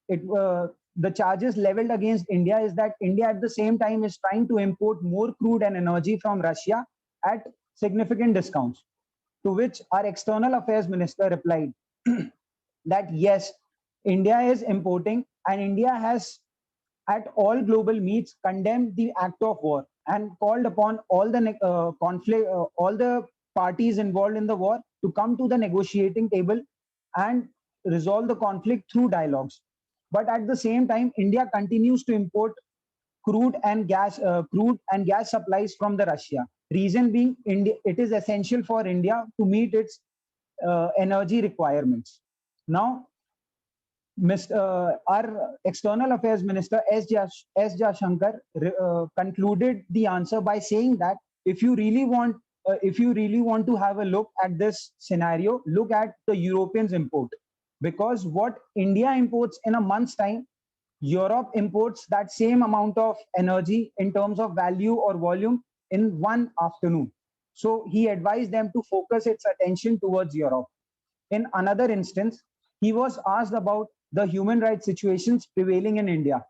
the charges leveled against India is that India at the same time is trying to import more crude and energy from Russia at significant discounts. To which our External Affairs Minister replied that yes, India is importing, and India has at all global meets condemned the act of war and called upon all the all the parties involved in the war to come to the negotiating table and resolve the conflict through dialogues. But at the same time, India continues to import crude and gas supplies from the Russia. Reason being, it is essential for India to meet its energy requirements. Now, our External Affairs Minister S. Jaishankar concluded the answer by saying that if you really want to have a look at this scenario, look at the Europeans import, because what India imports in a month's time, Europe imports that same amount of energy in terms of value or volume in one afternoon. So he advised them to focus its attention towards Europe. In another instance, he was asked about the human rights situations prevailing in India,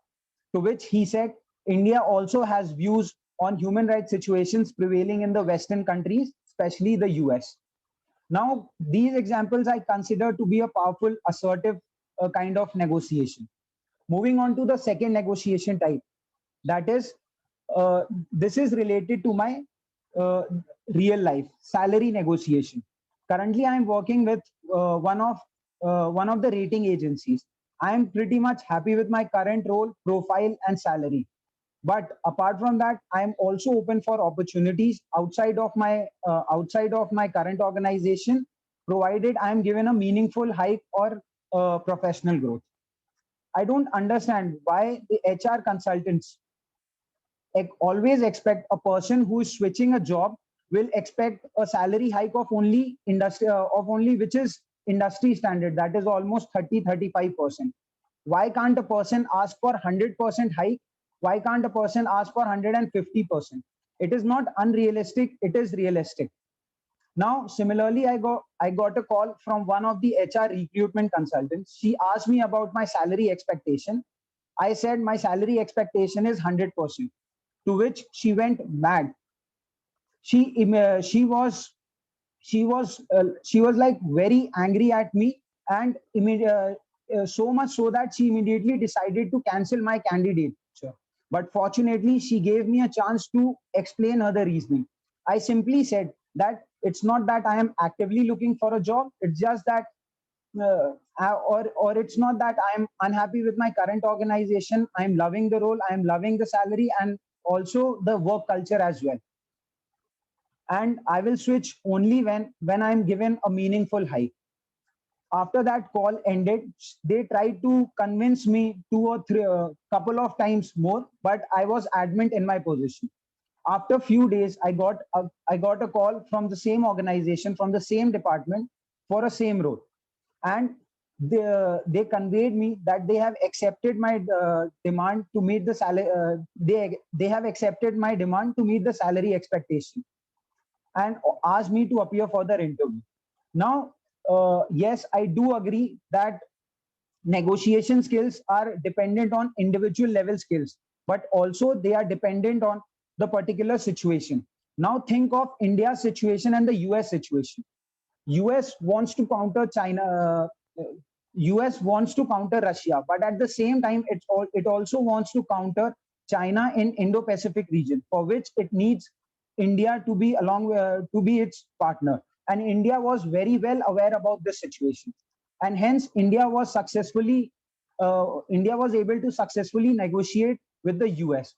to which he said India also has views on human rights situations prevailing in the Western countries, especially the US. Now, these examples I consider to be a powerful, assertive kind of negotiation. Moving on to the second negotiation type, that is, this is related to my real life salary negotiation. Currently, I am working with one of the rating agencies. I am pretty much happy with my current role, profile, and salary. But apart from that, I am also open for opportunities outside of my current organization, provided I am given a meaningful hike or professional growth. I don't understand why the HR consultants always expect a person who is switching a job will expect a salary hike of only which is industry standard, that is almost 30-35%. Why can't a person ask for 100% hike? Why can't a person ask for 150%? It is not unrealistic, it is realistic. Now, similarly, I got a call from one of the HR recruitment consultants. She asked me about my salary expectation. I said my salary expectation is 100%, to which she went mad. She was like very angry at me, and so much so that she immediately decided to cancel my candidature. But fortunately, she gave me a chance to explain her the reasoning. I simply said that it's not that I am actively looking for a job. It's just that, or it's not that I am unhappy with my current organization. I'm loving the role. I'm loving the salary and also the work culture as well. And I will switch only when I'm given a meaningful hike. After that call ended, they tried to convince me couple of times more, but I was adamant in my position. After a few days, I got a call from the same organization, from the same department, for a same role, and they conveyed me that they have accepted my demand to meet the salary. They have accepted my demand to meet the salary expectation, and asked me to appear for their interview. Now, yes, I do agree that negotiation skills are dependent on individual level skills, but also they are dependent on the particular situation. Now think of India's situation and the US situation. US wants to counter China. US wants to counter Russia, but at the same time, it also wants to counter China in Indo-Pacific region, for which it needs India to be to be its partner. And India was very well aware about this situation, and hence India was able to successfully negotiate with the US.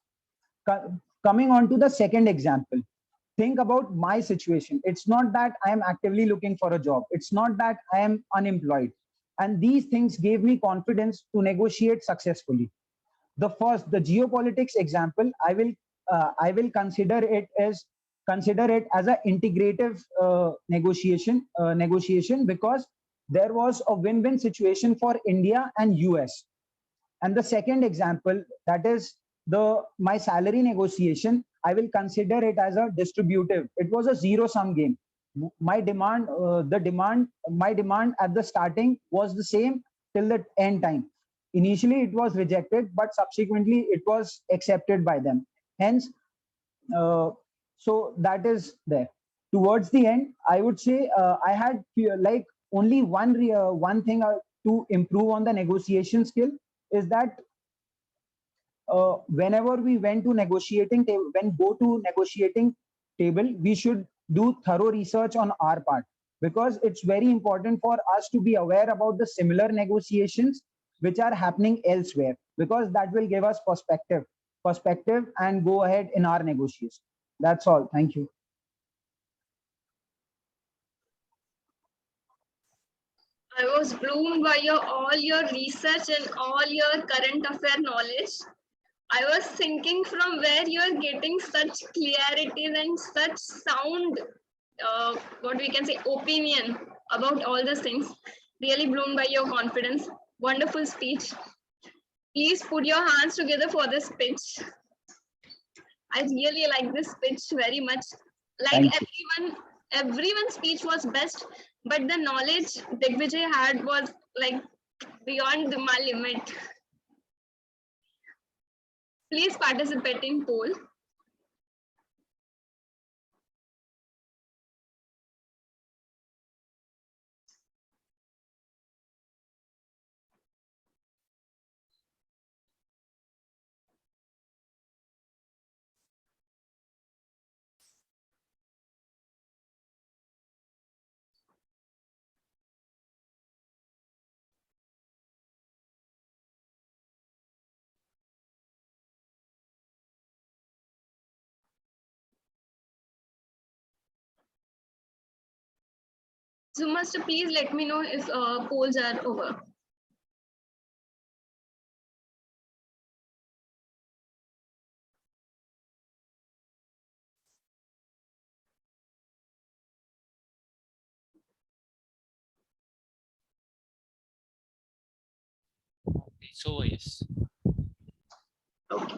Coming on to the second example, think about my situation. It's not that I am actively looking for a job. It's not that I am unemployed. And these things gave me confidence to negotiate successfully. The first, the geopolitics example, I will consider it as an integrative negotiation, because there was a win-win situation for India and US. And the second example, that is my salary negotiation, I will consider it as a distributive. It was a zero-sum game. My demand at the starting was the same till the end time. Initially, it was rejected, but subsequently it was accepted by them. Hence, so that is there. Towards the end, I would say I had like only one thing to improve on the negotiation skill is that whenever we went to negotiating table, we should do thorough research on our part, because it's very important for us to be aware about the similar negotiations which are happening elsewhere, because that will give us perspective and go ahead in our negotiation. That's all. Thank you. I was blown by all your research and all your current affair knowledge. I was thinking from where you are getting such clarity and such sound, what we can say, opinion about all these things. Really blown by your confidence. Wonderful speech. Please put your hands together for this pitch. I really like this pitch very much. Like everyone's speech was best, but the knowledge Digvijay had was like beyond my limit. Please participate in poll. Zoom master, please let me know if polls are over. So yes. Okay.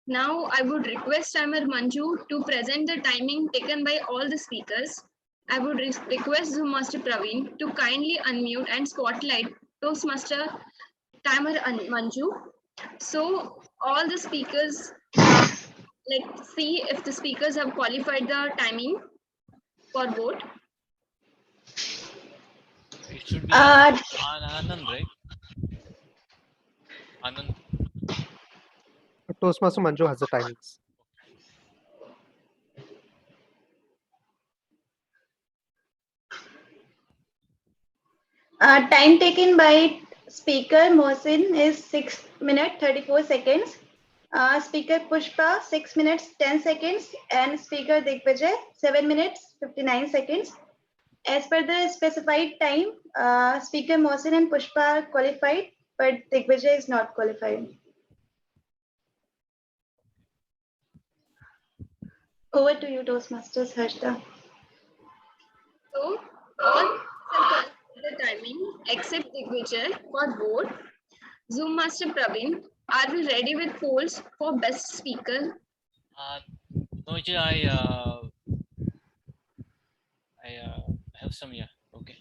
Now I would request timer Manju to present the timing taken by all the speakers. I would request Zoom master Praveen to kindly unmute and spotlight Toastmaster timer Manju. So all the speakers, let's see if the speakers have qualified the timing for vote. It should be Anand, right? Anand. Toastmaster Manju has the timings. Time taken by speaker Mohsin is 6 minutes 34 seconds. Speaker Pushpa 6 minutes 10 seconds, and speaker Digvijay 7 minutes 59 seconds. As per the specified time, speaker Mohsin and Pushpa are qualified, but Digvijay is not qualified. Over to you, Toastmasters Harshda. So all the timing except Digvijay for vote. Zoom master Praveen, are we ready with polls for best speaker? No, I have some, yeah. Okay.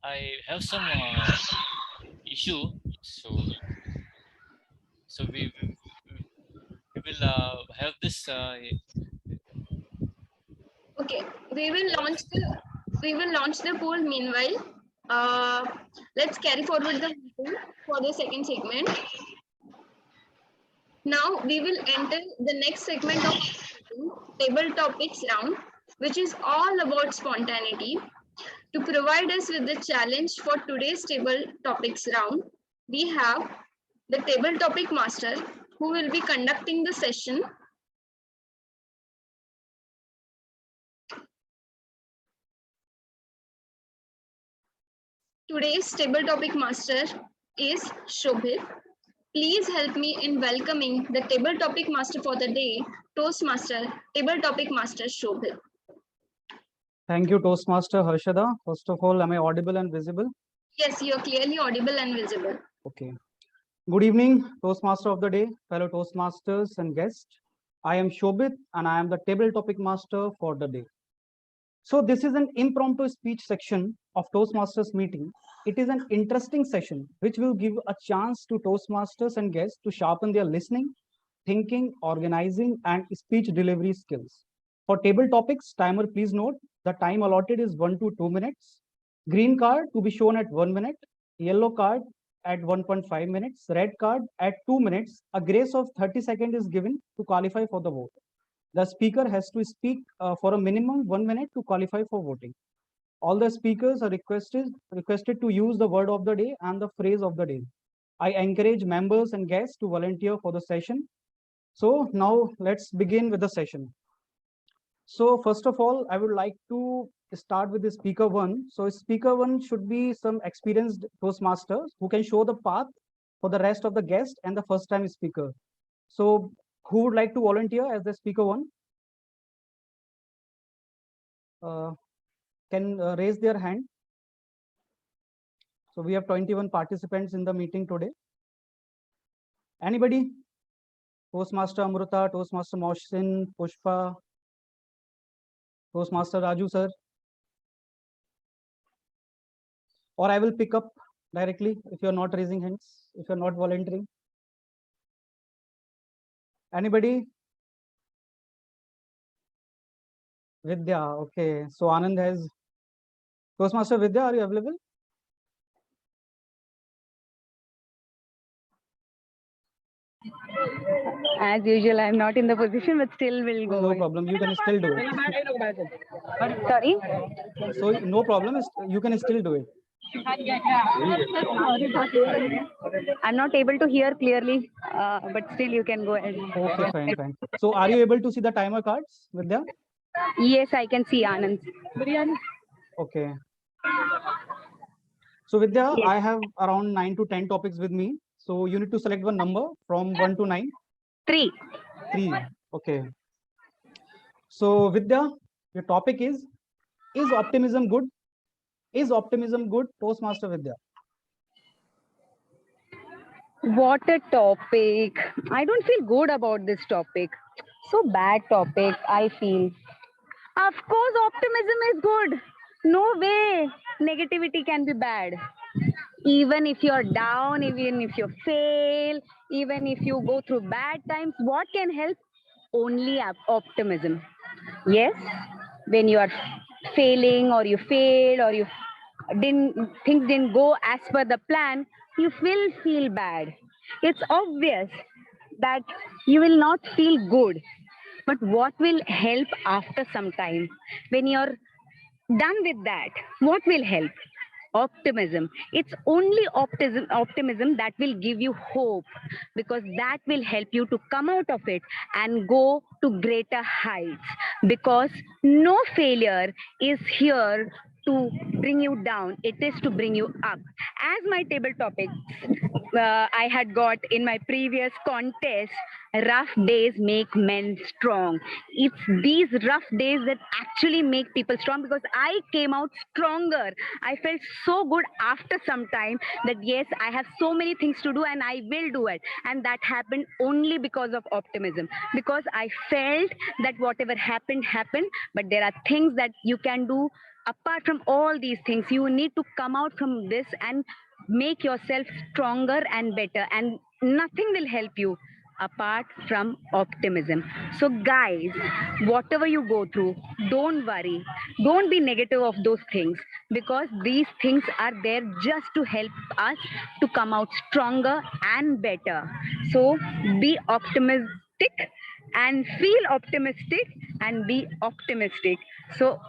I have some issue, so we will have this. Okay, we will launch the poll meanwhile. Let's carry forward the meeting for the second segment. Now we will enter the next segment of table topics round, which is all about spontaneity. To provide us with the challenge for today's table topics round, we have the table topic master who will be conducting the session. Today's table topic master is Shobhit. Please help me in welcoming the table topic master for the day, Toastmaster, table topic master Shobhit. Thank you, Toastmaster Harshada. First of all, am I audible and visible? Yes, you are clearly audible and visible. Okay. Good evening, Toastmaster of the day, fellow Toastmasters and guests. I am Shobhit and I am the table topic master for the day. So this is an impromptu speech section of Toastmasters meeting. It is an interesting session which will give a chance to Toastmasters and guests to sharpen their listening, thinking, organizing, and speech delivery skills. For table topics, timer, please note, the time allotted is 1 to 2 minutes. Green card to be shown at 1 minute, yellow card at 1.5 minutes, red card at 2 minutes. A grace of 30 seconds is given to qualify for the vote. The speaker has to speak for a minimum 1 minute to qualify for voting. All the speakers are requested to use the word of the day and the phrase of the day. I encourage members and guests to volunteer for the session. So now let's begin with the session. So first of all, I would like to start with the speaker one. So speaker one should be some experienced Toastmasters who can show the path for the rest of the guests and the first time speaker. So who would like to volunteer as the speaker one? Can raise their hand. So we have 21 participants in the meeting today. Anybody? Toastmaster Amruta, Toastmaster Mohsin, Pushpa, Toastmaster Raju sir. Or I will pick up directly if you're not raising hands, if you're not volunteering. Anybody? Vidya, okay. So Anand has. Toastmaster Vidya, are you available? As usual, I'm not in the position, but still will go. No problem. You can still do it. Sorry? So no problem. You can still do it. I'm not able to hear clearly, but still you can go ahead. Okay, fine. So are you able to see the timer cards, Vidya? Yes, I can see Anand. Okay. So Vidya, Yes. I have around 9 to 10 topics with me. So you need to select one number from 1 to 9. 3. 3. Okay. So Vidya, your topic is optimism good? Is optimism good, Toastmaster Vidya? What a topic. I don't feel good about this topic. So bad topic, I feel. Of course, optimism is good. No way negativity can be bad. Even if you're down, even if you fail, even if you go through bad times, what can help? Only optimism. Yes, when you are failing or you failed or things didn't go as per the plan, you will feel bad. It's obvious that you will not feel good. But what will help after some time? When you're done with that, what will help? Optimism. It's only optimism that will give you hope, because that will help you to come out of it and go to greater heights, because no failure is here to bring you down. It is to bring you up. As my table topic I had got in my previous contest, rough days make men strong. It's these rough days that actually make people strong, because I came out stronger. I felt so good after some time that yes, I have so many things to do and I will do it. And that happened only because of optimism, because I felt that whatever happened, but there are things that you can do apart from all these things, you need to come out from this and make yourself stronger and better, and nothing will help you apart from optimism. So guys, whatever you go through, don't worry, don't be negative of those things, because these things are there just to help us to come out stronger and better. So be optimistic and feel optimistic and be optimistic. So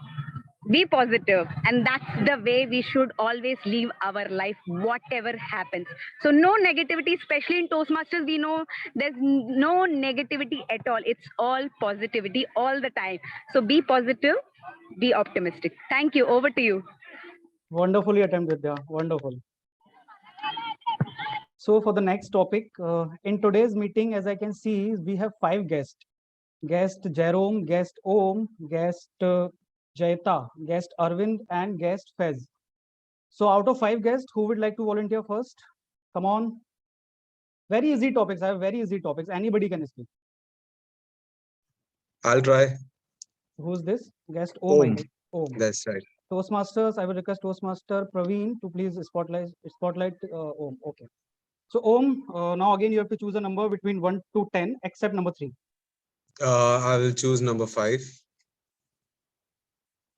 be positive, and that's the way we should always live our life, whatever happens. So no negativity, especially in Toastmasters. We know there's no negativity at all. It's all positivity all the time. So be positive, be optimistic. Thank you. Over to you. Wonderfully attempted, Vidya. Wonderful. So for the next topic, in today's meeting, as I can see, we have 5 guests. Guest Jerome, guest Om, guest Jaita, guest Arvind, and guest Fez. So out of 5 guests, who would like to volunteer first? Come on. Very easy topics. I have very easy topics. Anybody can speak. I'll try. Who's this? Guest Om. I guess. Om. That's right. Toastmasters, I will request Toastmaster Praveen to please spotlight Om. Okay. So Om, now again you have to choose a number between 1 to 10, except number 3. I will choose number 5.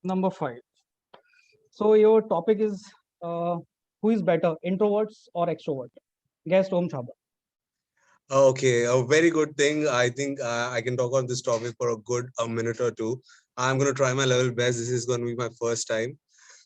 Number 5. So your topic is who is better, introverts or extrovert? Guest Om Chhabra. Okay, a very good thing. I think I can talk on this topic for a good minute or two. I'm going to try my level best. This is going to be my first time.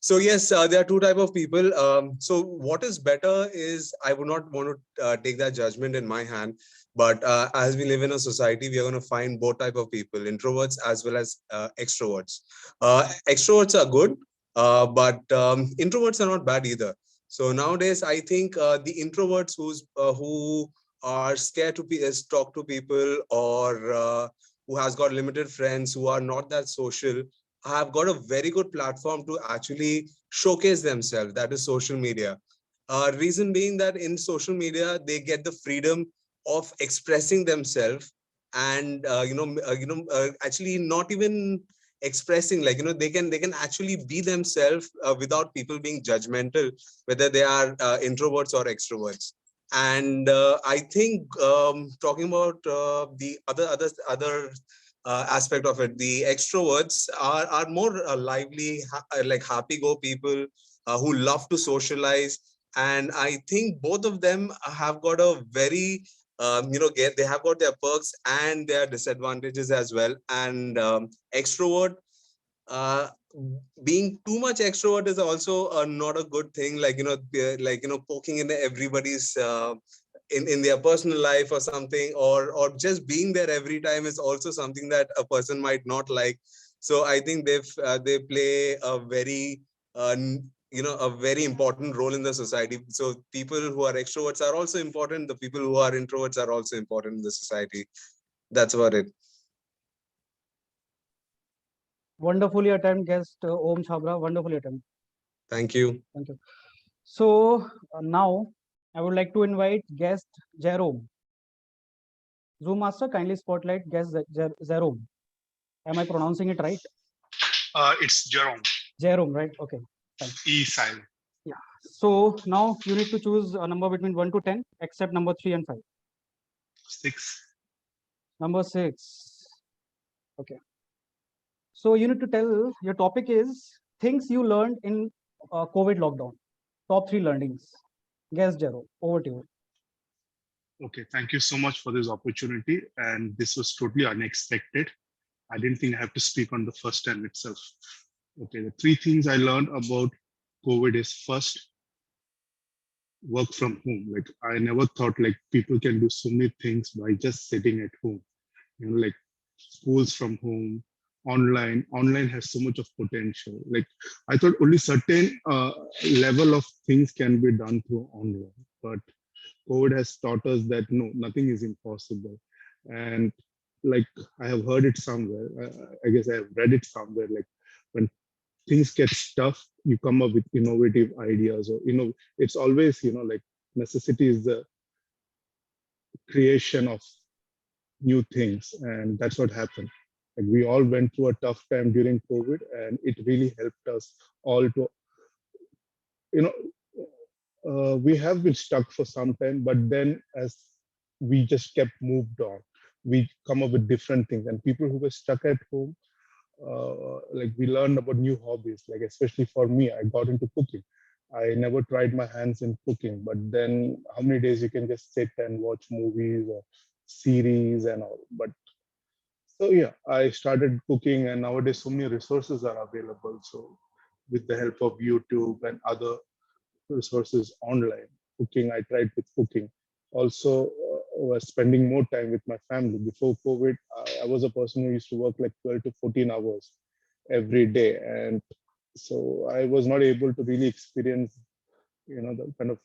So yes, there are 2 types of people. So what is better is, I would not want to take that judgment in my hand. But as we live in a society, we are going to find both type of people, introverts as well as extroverts. Extroverts are good, but introverts are not bad either. So nowadays, I think the introverts who are scared to talk to people, or who has got limited friends, who are not that social, have got a very good platform to actually showcase themselves. That is social media. Reason being that in social media, they get the freedom of expressing themselves, and actually not even expressing, like, they can actually be themselves without people being judgmental, whether they are introverts or extroverts. And I think talking about the other aspect of it, the extroverts are more lively, like happy-go people who love to socialize. And I think both of them have got a very they have got their perks and their disadvantages as well. And extrovert, being too much extrovert is also not a good thing, poking in everybody's in their personal life or something, or just being there every time is also something that a person might not like. So I think they play a very a very important role in the society. So people who are extroverts are also important. The people who are introverts are also important in the society. That's about it. Wonderfully attempted, guest Om Chhabra. Wonderfully attempted. Thank you. Thank you. So now I would like to invite guest Jerome. Zoom master, kindly spotlight guest Jerome. Am I pronouncing it right? It's Jerome. Jerome, right? Okay. Fine. E silent. Yeah. So now you need to choose a number between 1 to 10, except number 3 and 5. 6. Number 6. Okay. So you need to tell, your topic is things you learned in COVID lockdown. Top 3 learnings. Guest Jerome, over to you. Okay, thank you so much for this opportunity. And this was totally unexpected. I didn't think I have to speak on the first time itself. Okay, the 3 things I learned about COVID is, first, work from home. Like, I never thought like people can do so many things by just sitting at home. Like schools from home, online has so much of potential. Like, I thought only certain level of things can be done through online, but COVID has taught us that no, nothing is impossible. And like, I have heard it somewhere, I guess I have read it somewhere, like when things get tough, you come up with innovative ideas, or it's always like necessity is the creation of new things, and that's what happened. Like we all went through a tough time during COVID, and it really helped us all to, you know, we have been stuck for some time, but then as we just kept moved on, we come up with different things. And people who were stuck at home, like we learned about new hobbies. Like especially for me, I got into cooking. I never tried my hands in cooking, but then how many days you can just sit and watch movies or series and all. But so yeah, I started cooking, and nowadays so many resources are available. So with the help of YouTube and other resources online, cooking, I tried with cooking. Also, was spending more time with my family. Before COVID, I was a person who used to work like 12 to 14 hours every day, and so I was not able to really experience, the kind of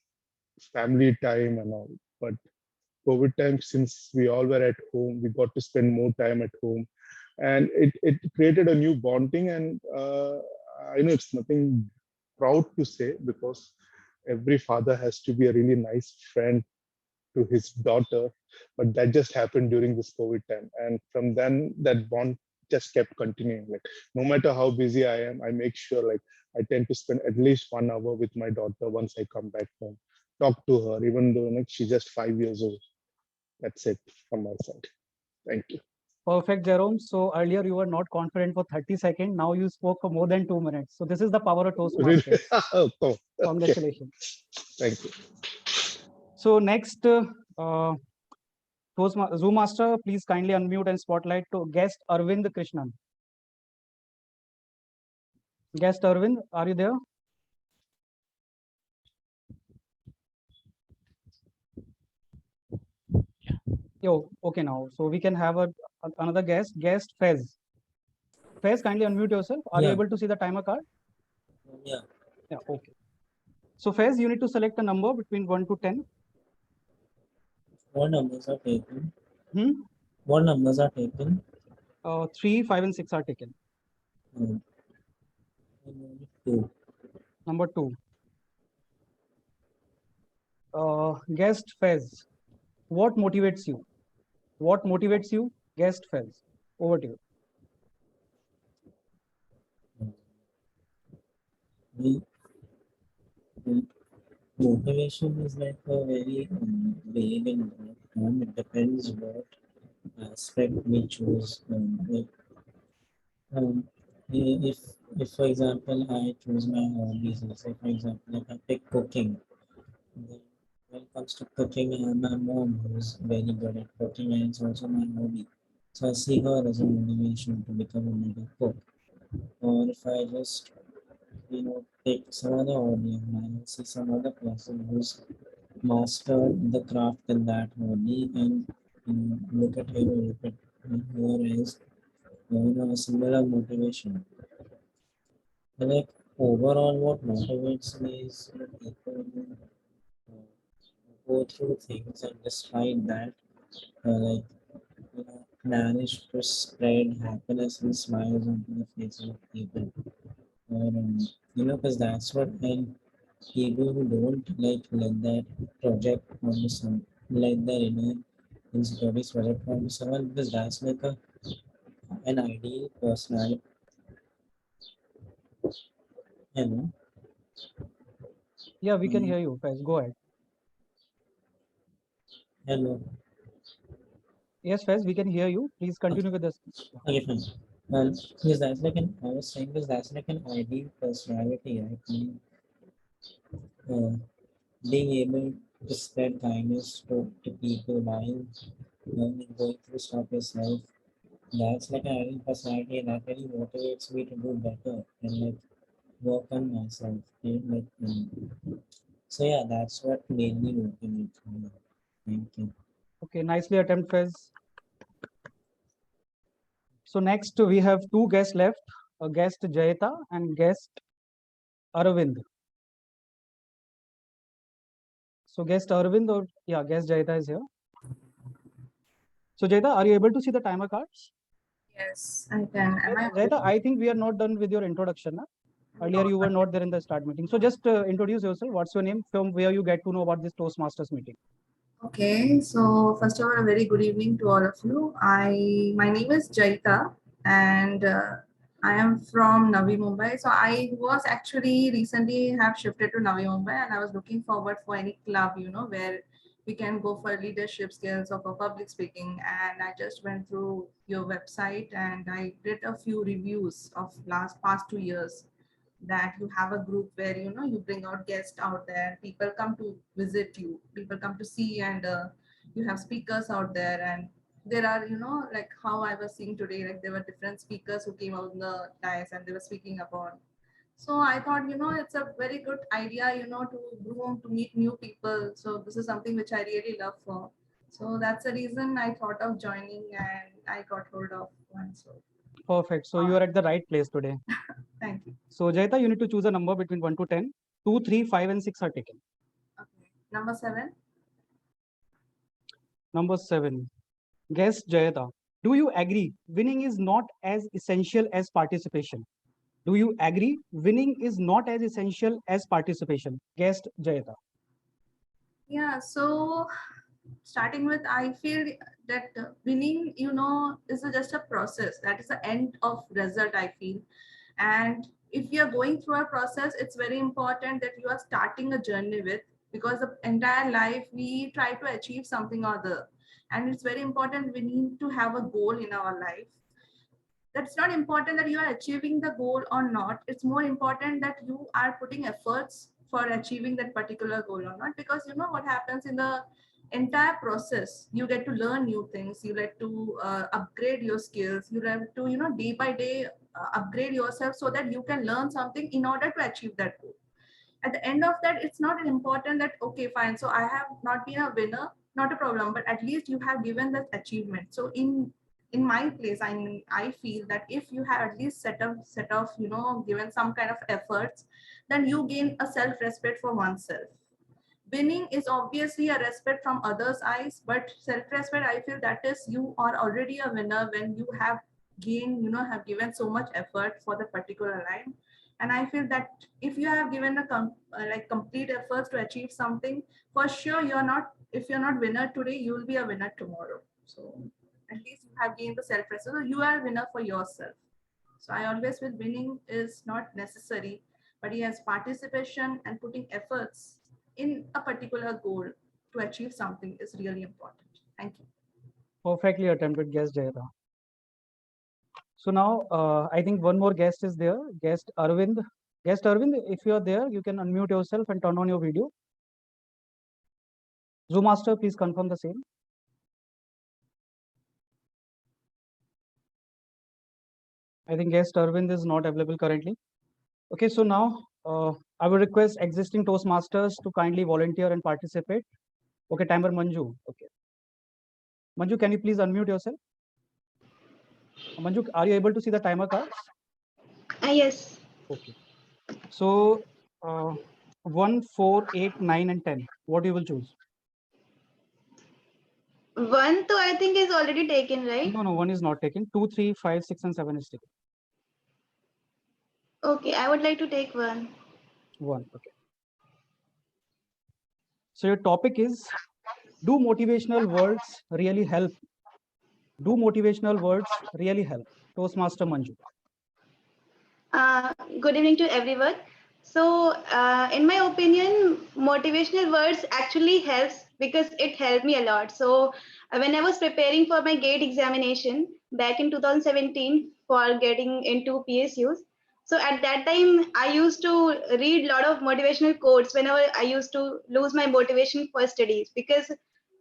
family time and all. But COVID time, since we all were at home, we got to spend more time at home, and it created a new bonding. And I know it's nothing proud to say, because every father has to be a really nice friend to his daughter, but that just happened during this COVID time. And from then, that bond just kept continuing. Like no matter how busy I am, I make sure like I tend to spend at least 1 hour with my daughter once I come back home, talk to her, even though like, she's just 5 years old. That's it from my side. Thank you. Perfect, Jerome. So earlier you were not confident for 30 seconds. Now you spoke for more than 2 minutes. So this is the power of Toastmasters. Oh, okay. Congratulations. Thank you. So next, Zoom Master, please kindly unmute and spotlight to guest Arvind Krishnan. Guest Arvind, are you there? Yo, okay now. So we can have another guest Fez. Fez, kindly unmute yourself. Are you able to see the timer card? Yeah. Yeah, okay. So Fez, you need to select a number between 1 to 10. What numbers are taken? Hmm? What numbers are taken? 3, 5, and 6 are taken. 2. Number 2. Guest Fez, what motivates you? What motivates you? Guest Fez, over to you. Motivation is like a very vague and term. It depends what aspect we choose. If for example I choose my hobbies, say for example if I pick cooking, then when it comes to cooking, I have my mom who's very good at cooking, and it's also my hobby. So I see her as a motivation to become a better cook. Or if I just take some other hobby of mine, see some other person who's mastered the craft in that hobby, and look at him, look at her as a similar motivation. And like overall, what motivates me is people who go through things, and despite that, like manage to spread happiness and smiles onto the faces of people. Or because that's what help people who don't like let that project onto some let their inner insecurities project onto someone, because that's like an ideal personality. Yeah, we can hear you, Fez. Go ahead. Hello. Yes, Fez, we can hear you. Please continue with this. Okay, fine. Because that's like I was saying, because that's like an ideal personality, right? Being able to spread kindness to people while going through stuff yourself, that's like an ideal personality, and that really motivates me to do better and like work on myself. So yeah, that's what mainly motivates me. Thank you. Okay, nicely attempted, Fez. So next we have 2 guests left, a guest Jayata and guest Arvind. So guest Arvind or guest Jayata is here. So Jayata, are you able to see the timer cards? Yes, I can. Jayata, I think we are not done with your introduction. Earlier you were not there in the start meeting. So just introduce yourself. What's your name? From where you get to know about this Toastmasters meeting? Okay, so first of all, a very good evening to all of you. My name is Jaita, and I am from Navi, Mumbai. So I was actually recently have shifted to Navi, Mumbai, and I was looking forward for any club, where we can go for leadership skills or for public speaking. And I just went through your website and I did a few reviews of past 2 years, that you have a group where you bring out guests out there, people come to visit you, people come to see, and you have speakers out there, and there are like how I was seeing today, like there were different speakers who came out in the dais and they were speaking about. So I thought it's a very good idea to groom, to meet new people. So this is something which I really love for. So that's the reason I thought of joining, and I got hold of one. So Perfect. So you are at the right place today. thank you. So Jayata, you need to choose a number between 1 to 10. 2, 3, 5, and 6 are taken. Okay. Number 7. Number 7. Guess Jayata. Do you agree winning is not as essential as participation? Do you agree winning is not as essential as participation? Guest Jayata. Yeah, so starting with, I feel that winning, is just a process. That is the end of result, I feel. And if you are going through a process, it's very important that you are starting a journey with, because the entire life we try to achieve something or other. And it's very important, we need to have a goal in our life. That's not important that you are achieving the goal or not. It's more important that you are putting efforts for achieving that particular goal or not, because what happens in the entire process, you get to learn new things, you get to upgrade your skills, you have to day by day upgrade yourself so that you can learn something in order to achieve that goal. At the end of that, it's not important that okay, fine, so I have not been a winner, not a problem, but at least you have given that achievement. So in my place, I feel that if you have at least set of given some kind of efforts, then you gain a self-respect for oneself. Winning is obviously a respect from others' eyes, but self-respect, I feel that is you are already a winner when you have gained, have given so much effort for the particular line. And I feel that if you have given like complete efforts to achieve something, for sure if you're not winner today, you will be a winner tomorrow. So at least you have gained the self-respect. So you are a winner for yourself. So I always feel winning is not necessary, but yes, participation and putting efforts in a particular goal to achieve something is really important. Thank you. Perfectly attempted guess, Jayata. So now I think one more guest is there. Guest Arvind. Guest Arvind, if you are there, you can unmute yourself and turn on your video. Zoom Master, please confirm the same. I think guest Arvind is not available currently. Okay, so now I will request existing Toastmasters to kindly volunteer and participate. Okay, timer Manju. Okay. Manju, can you please unmute yourself? Manju, are you able to see the timer cards? Yes. Okay. So 1, 4, 8, 9, and 10. What you will choose? 1, 2, I think is already taken, right? No, 1 is not taken. 2, 3, 5, 6, and 7 is taken. Okay, I would like to take 1. 1. Okay. So your topic is, do motivational words really help? Do motivational words really help? Toastmaster Manju. Good evening to everyone. So, in my opinion, motivational words actually helps because it helped me a lot. So, when I was preparing for my GATE examination back in 2017 for getting into PSUs, so at that time I used to read a lot of motivational quotes whenever I used to lose my motivation for studies, because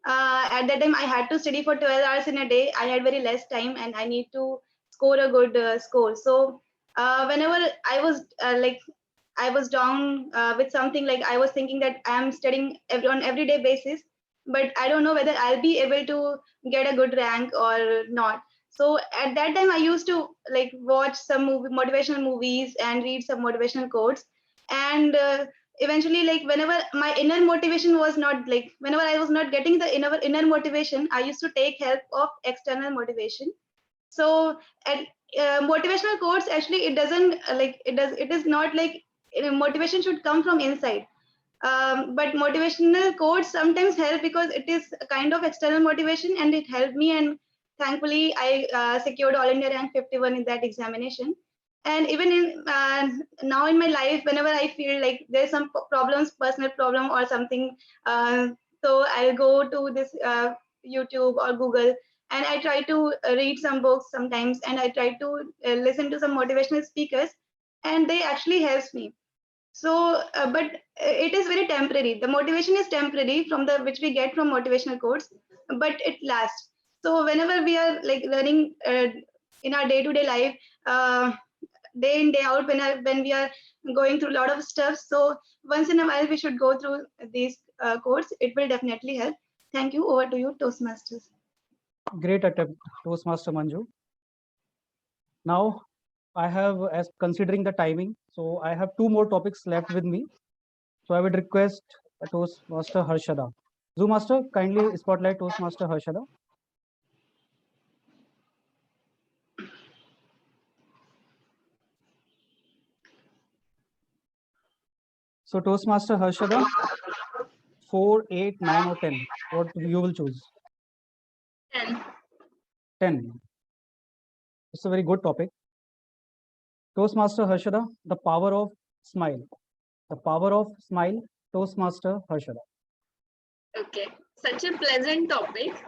at that time I had to study for 12 hours in a day. I had very less time and I need to score a good score. So whenever I was I was down with something, like I was thinking that I'm studying on everyday basis, but I don't know whether I'll be able to get a good rank or not. So at that time, I used to like watch some motivational movies and read some motivational quotes. And eventually, like whenever my inner motivation was not like, whenever I was not getting the inner motivation, I used to take help of external motivation. So at motivational quotes, actually it doesn't it is not like motivation should come from inside, but motivational quotes sometimes help because it is a kind of external motivation, and it helped me. And thankfully, I secured All India rank 51 in that examination. And even in now in my life, whenever I feel like there's some problems, personal problem or something, so I'll go to this YouTube or Google, and I try to read some books sometimes, and I try to listen to some motivational speakers, and they actually helps me. So, but it is very temporary. The motivation is temporary from the which we get from motivational quotes, but it lasts. So whenever we are like learning in our day-to-day life, day in day out, when we are going through a lot of stuff, so once in a while we should go through these quotes. It will definitely help. Thank you. Over to you, Toastmasters. Great attempt, Toastmaster Manju. Now, I have, as considering the timing, so I have 2 more topics left with me. So I would request Toastmaster Harshada. Master, kindly spotlight Toastmaster Harshada. So Toastmaster Harshada, 4, 8, 9, or 10. What you will choose? 10. 10. It's a very good topic. Toastmaster Harshada, the power of smile. The power of smile, Toastmaster Harshada. Okay, such a pleasant topic.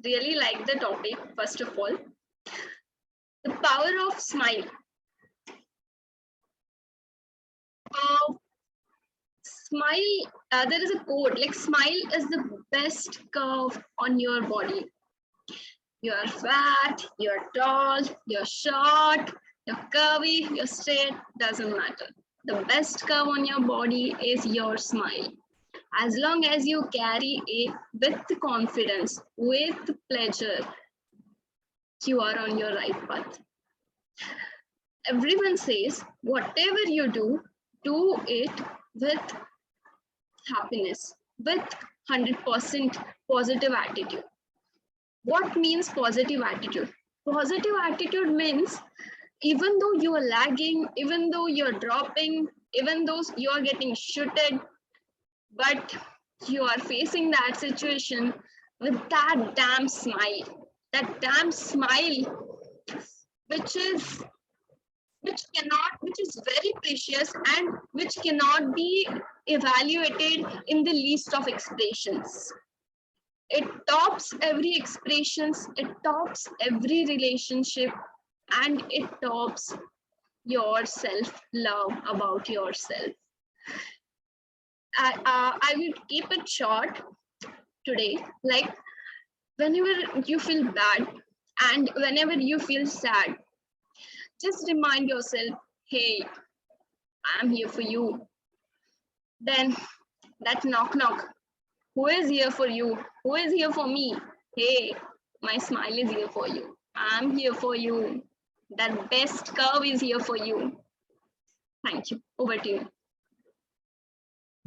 Really like the topic, first of all. The power of smile. Smile, there is a quote like smile is the best curve on your body. You're fat, you're tall, you're short, you're curvy, you're straight, doesn't matter. The best curve on your body is your smile. As long as you carry it with confidence, with pleasure, you are on your right path. Everyone says, whatever you do it with happiness, with 100% positive attitude. What means positive attitude? Positive attitude means even though you are lagging, even though you're dropping, even though you are getting shooted, but you are facing that situation with that damn smile. That damn smile, which is very precious and which cannot be evaluated in the least of expressions. It tops every expressions, it tops every relationship, and it tops your self-love about yourself. I will keep it short today. Like whenever you feel bad and whenever you feel sad, just remind yourself, hey, I'm here for you. Then that knock. Who is here for you? Who is here for me? Hey, my smile is here for you. I'm here for you. That best curve is here for you. Thank you. Over to you.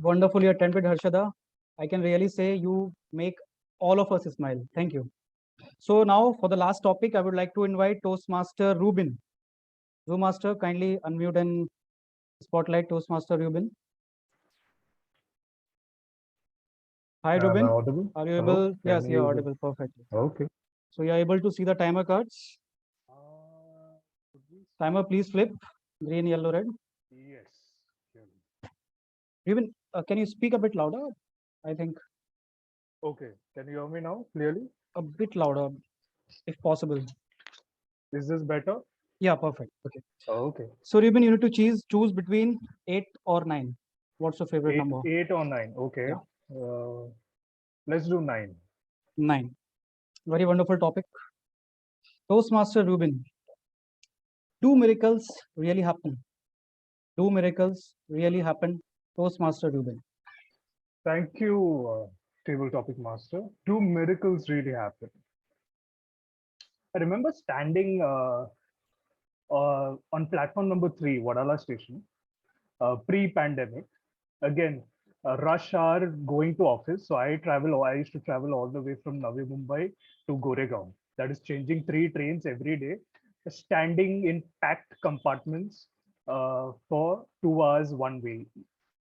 Wonderfully attempted, Harshada. I can really say you make all of us smile. Thank you. So now for the last topic, I would like to invite Toastmaster Rubin. Master, kindly unmute and spotlight Toastmaster Rubin. Hi, Rubin. Audible? Are you Hello? able? Yes, you're audible perfectly. Okay. So you're able to see the timer cards. Timer, please flip. Green, yellow, red. Yes. Rubin, can you speak a bit louder? I think. Okay. Can you hear me now clearly? A bit louder, if possible. Is this better? Yeah, perfect. Okay. Okay. So Rubin, you need to choose between 8 or 9. What's your favorite number? 8 or 9. Okay. Yeah. Let's do 9. 9. Very wonderful topic. Toastmaster Rubin. Do miracles really happen? Do miracles really happen? Toastmaster Rubin. Thank you, Table Topic Master. Do miracles really happen? I remember standing on platform number 3, Wadala station, pre-pandemic. Again, rush hour going to office. So I used to travel all the way from Navi Mumbai to Goregaon. That is changing 3 trains every day, standing in packed compartments for 2 hours one way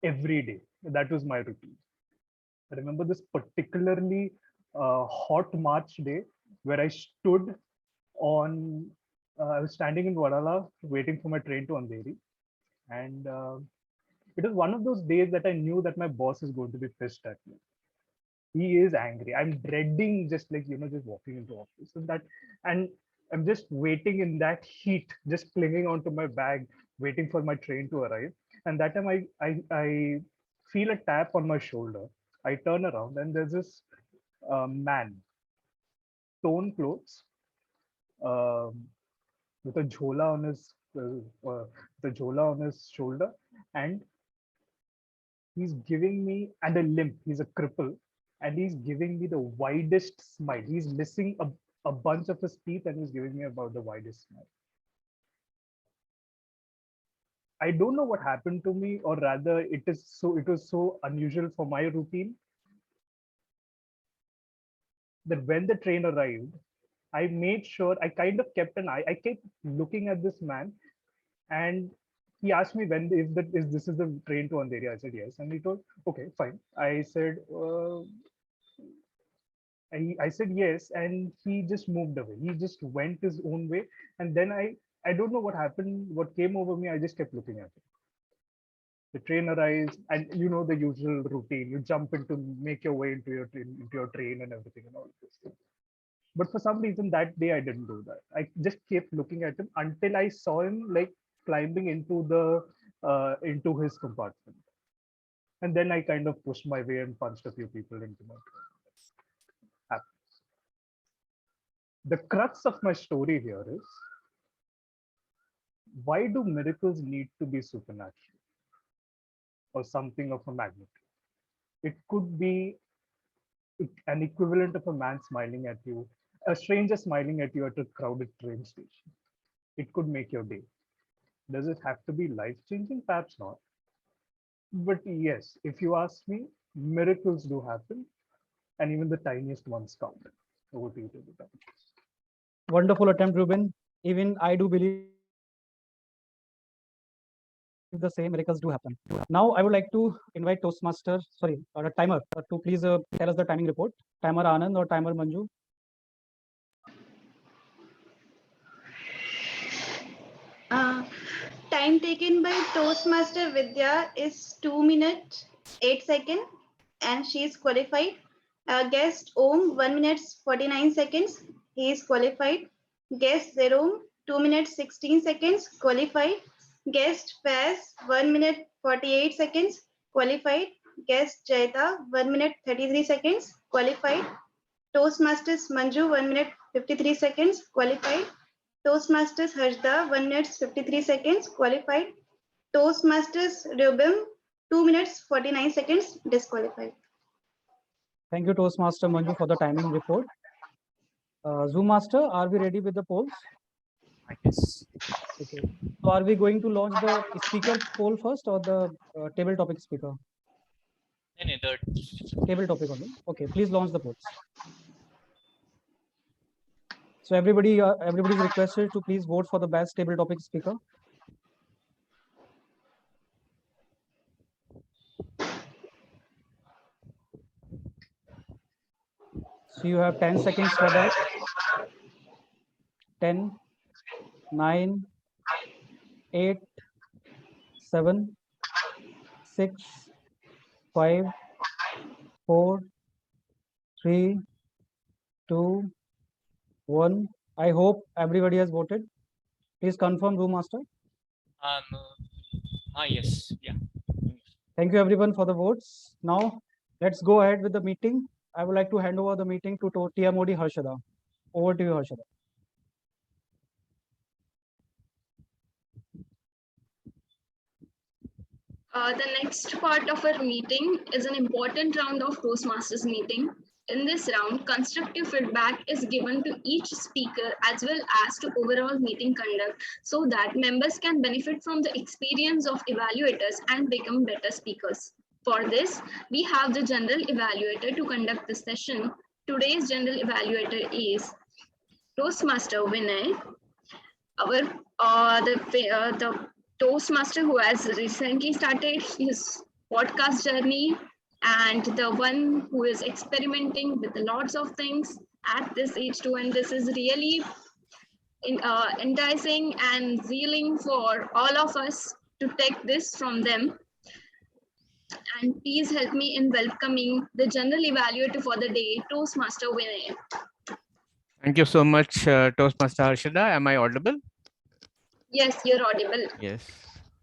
every day. That was my routine. I remember this particularly hot March day where I stood I was standing in Vadala waiting for my train to Andheri, and it was one of those days that I knew that my boss is going to be pissed at me. He is angry. I'm dreading just just walking into office. And I'm just waiting in that heat, just clinging onto my bag, waiting for my train to arrive. And that time I feel a tap on my shoulder. I turn around and there's this man, torn clothes, um, with a jhola on his shoulder, and he's giving me, and a limp. He's a cripple, and he's giving me the widest smile. He's missing a bunch of his teeth, and he's giving me about the widest smile. I don't know what happened to me, or rather, it was so unusual for my routine that when the train arrived, I made sure I kind of kept an eye. I kept looking at this man, and he asked me when if that is this is the train to Andheri. I said yes, and he told, okay, fine. I said I said yes, and he just moved away. He just went his own way, and then I don't know what happened, what came over me. I just kept looking at him. The train arrives, and you know the usual routine. You jump into, make your way into your train and everything and all of this thing. But for some reason that day I didn't do that. I just kept looking at him until I saw him like climbing into his compartment, and then I kind of pushed my way and punched a few people into my train. The crux of my story here is, why do miracles need to be supernatural or something of a magnitude? It could be an equivalent of a man smiling at you, a stranger smiling at you at a crowded train station. It could make your day. Does it have to be life-changing? Perhaps not. But yes, if you ask me, miracles do happen, and even the tiniest ones count. Over to you, Tabitha. Wonderful attempt, Ruben. Even I do believe the same, miracles do happen. Now I would like to invite Toastmaster, sorry, or a timer to please tell us the timing report. Timer Anand or timer Manju? Time taken by Toastmaster Vidya is 2 minutes 8 seconds, and she is qualified. Guest Om 1 minute 49 seconds. He is qualified. Guest Zerom 2 minutes 16 seconds. Qualified. Guest Faz 1 minute 48 seconds. Qualified. Guest Jaita 1 minute 33 seconds. Qualified. Toastmasters Manju 1 minute 53 seconds. Qualified. Toastmasters Harshda 1 minute 53 seconds. Qualified. Toastmasters Rubim 2 minutes 49 seconds. Disqualified. Thank you, Toastmaster Manju, for the timing report. Zoom Master, are we ready with the polls? Yes. Okay. So are we going to launch the speaker poll first or the table topic speaker? The table topic only. Okay, please launch the polls. So everybody is requested to please vote for the best table topic speaker. So you have 10 seconds for that. 10, 9, 8, 7, 6, 5, 4, 3, 2, 1. I hope everybody has voted. Please confirm, Room Master. Yes, yeah. Thank you everyone for the votes. Now let's go ahead with the meeting. I would like to hand over the meeting to TMOD Harshada. Over to you, Harshada. The next part of our meeting is an important round of Toastmasters meeting. In this round, constructive feedback is given to each speaker as well as to overall meeting conduct so that members can benefit from the experience of evaluators and become better speakers. For this, we have the general evaluator to conduct the session. Today's general evaluator is Toastmaster Vinay, the Toastmaster who has recently started his podcast journey, and the one who is experimenting with lots of things at this age too. And this is really enticing and zealing for all of us to take this from them. And please help me in welcoming the general evaluator for the day, Toastmaster Vinay. Thank you so much, Toastmaster Harshada. Am I audible? Yes, you're audible. Yes.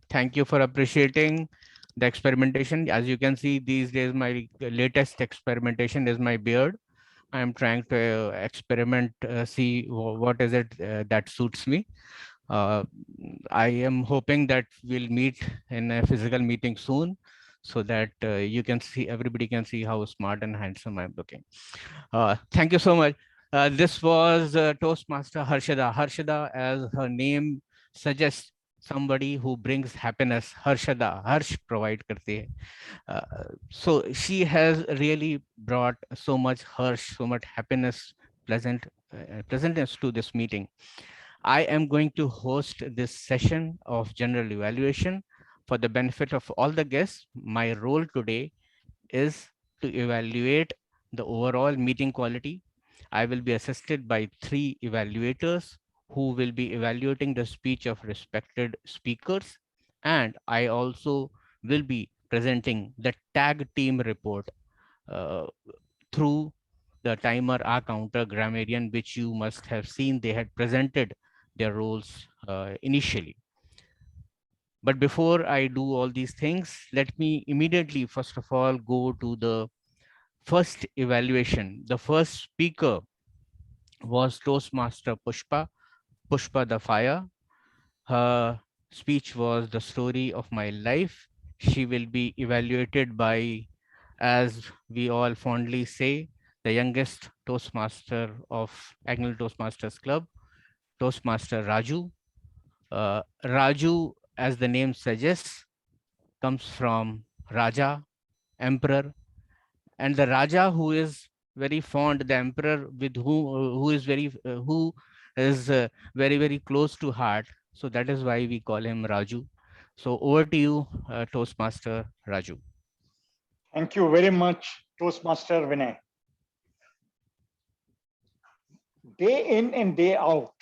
Thank you for appreciating the experimentation. As you can see, these days, my latest experimentation is my beard. I'm trying to experiment, see what is it that suits me. I am hoping that we'll meet in a physical meeting soon so that you can see, everybody can see how smart and handsome I'm looking. Thank you so much. This was Toastmaster Harshada. Harshada, as her name suggests, somebody who brings happiness. Harshada, Harsh provide karte hai. So she has really brought so much harsh, so much happiness, pleasantness to this meeting. I am going to host this session of general evaluation for the benefit of all the guests. My role today is to evaluate the overall meeting quality. I will be assisted by 3 evaluators who will be evaluating the speech of respected speakers. And I also will be presenting the tag team report uh, through the timer R counter grammarian, which you must have seen they had presented their roles initially. But before I do all these things, let me immediately, first of all, go to the first evaluation. The first speaker was Toastmaster Pushpa, Pushpa the Fire. Her speech was the story of my life. She will be evaluated by, as we all fondly say, the youngest Toastmaster of Agnel Toastmasters Club, Toastmaster Raju. Raju, as the name suggests, comes from Raja, Emperor, and the Raja who is very fond, the Emperor with who is very, very close to heart. So that is why we call him Raju. So over to you, Toastmaster Raju. Thank you very much, Toastmaster Vinay. Day in and day out,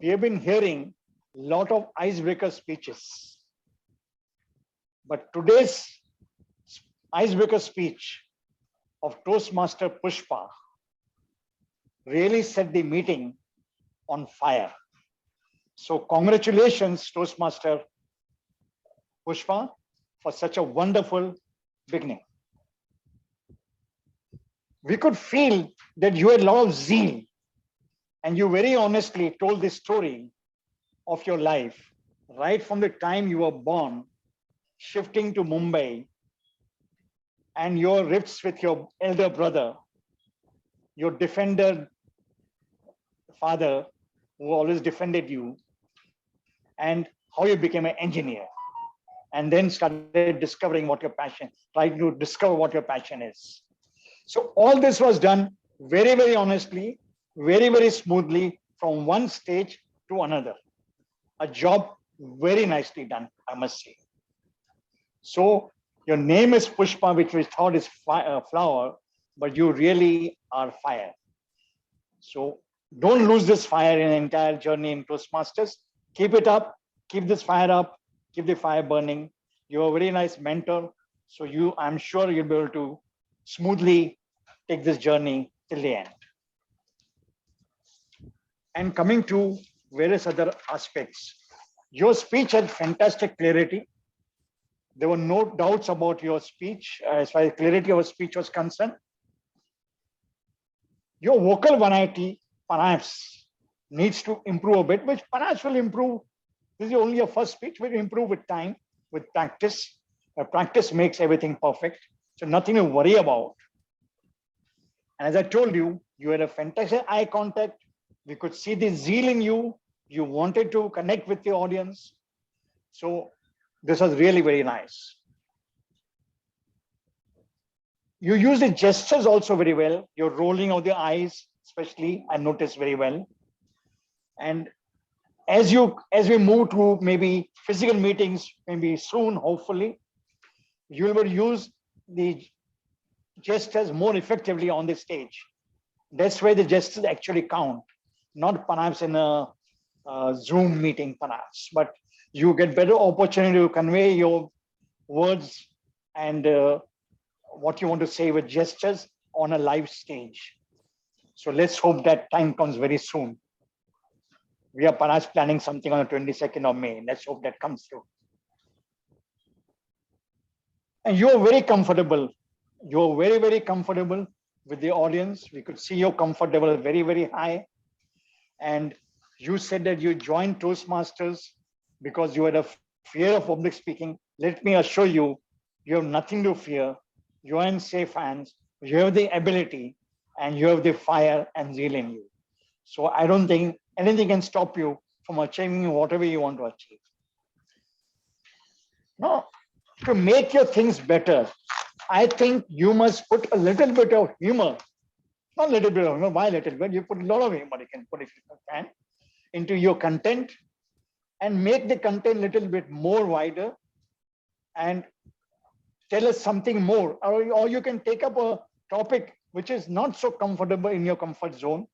we have been hearing a lot of icebreaker speeches. But today's icebreaker speech of Toastmaster Pushpa really set the meeting on fire. So congratulations, Toastmaster Pushpa, for such a wonderful beginning. We could feel that you had a lot of zeal, and you very honestly told the story of your life right from the time you were born, shifting to Mumbai, and your rifts with your elder brother, your defender father who always defended you, and how you became an engineer, and then started discovering what your passion, trying to discover what your passion is. So all this was done very, very honestly, very, very smoothly from one stage to another. A job very nicely done, I must say. So your name is Pushpa, which we thought is flower, but you really are fire. So don't lose this fire in the entire journey in Toastmasters. Keep it up, keep this fire up, keep the fire burning. You're a very nice mentor. So I'm sure you'll be able to smoothly take this journey till the end. And coming to various other aspects, your speech had fantastic clarity. There were no doubts about your speech as far as clarity of your speech was concerned. Your vocal variety perhaps needs to improve a bit, which perhaps will improve. This is only your first speech, will improve with time, with practice. Practice makes everything perfect. So nothing to worry about. And as I told you, you had a fantastic eye contact. We could see the zeal in you. You wanted to connect with the audience. So this was really very nice. You use the gestures also very well. Your rolling of the eyes, especially, I noticed very well. And as we move to maybe physical meetings, maybe soon, hopefully, you will use the gestures more effectively on the stage. That's where the gestures actually count, not perhaps in a Zoom meeting, perhaps, but you get better opportunity to convey your words and what you want to say with gestures on a live stage. So let's hope that time comes very soon. We are perhaps planning something on the 22nd of May. Let's hope that comes through. And you're very comfortable. You're very, very comfortable with the audience. We could see your comfort level very, very high. And you said that you joined Toastmasters because you had a fear of public speaking. Let me assure you, you have nothing to fear. You are in safe hands. You have the ability and you have the fire and zeal in you. So I don't think anything can stop you from achieving whatever you want to achieve. No, to make your things better, I think you must put a little bit of humor. Not a little bit of humor, why a little bit? You put a lot of humor, you can put if you can, into your content and make the content a little bit more wider and tell us something more. Or you can take up a topic which is not so comfortable in your comfort zone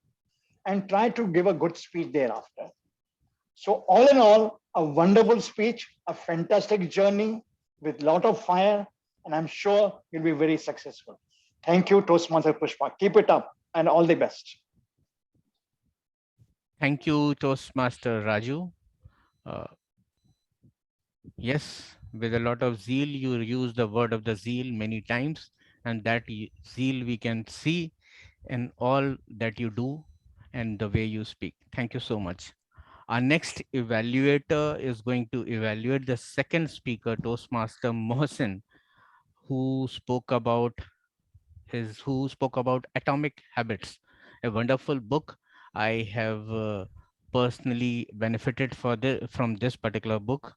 and try to give a good speech thereafter. So all in all, a wonderful speech, a fantastic journey with a lot of fire, and I'm sure you'll be very successful. Thank you, Toastmaster Pushpa. Keep it up and all the best. Thank you, Toastmaster Raju. Yes, with a lot of zeal, you use the word of the zeal many times, and that zeal we can see in all that you do and the way you speak. Thank you so much. Our next evaluator is going to evaluate the second speaker, Toastmaster Mohsin, who spoke about Atomic Habits, a wonderful book. I have personally benefited from this particular book.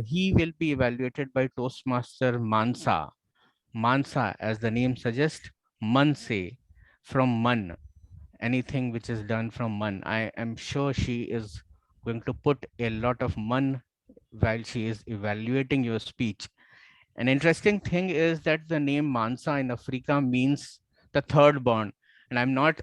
He will be evaluated by Toastmaster Mansa. Mansa, as the name suggests, Manse, from Man, anything which is done from Man. I am sure she is going to put a lot of man while she is evaluating your speech. An interesting thing is that the name Mansa in Africa means the third born, and I'm not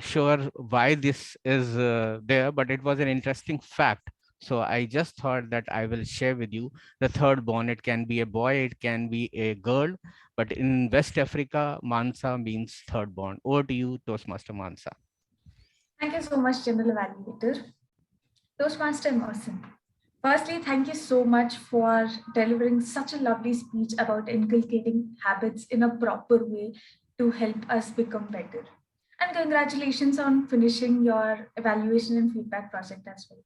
sure why this is there, but it was an interesting fact. So I just thought that I will share with you the third born. It can be a boy, it can be a girl, but in West Africa, Mansa means third born. Over to you, Toastmaster Mansa. Thank you so much, General Evaluator. Toastmaster Mohsin. Firstly, thank you so much for delivering such a lovely speech about inculcating habits in a proper way to help us become better. And congratulations on finishing your evaluation and feedback project as well.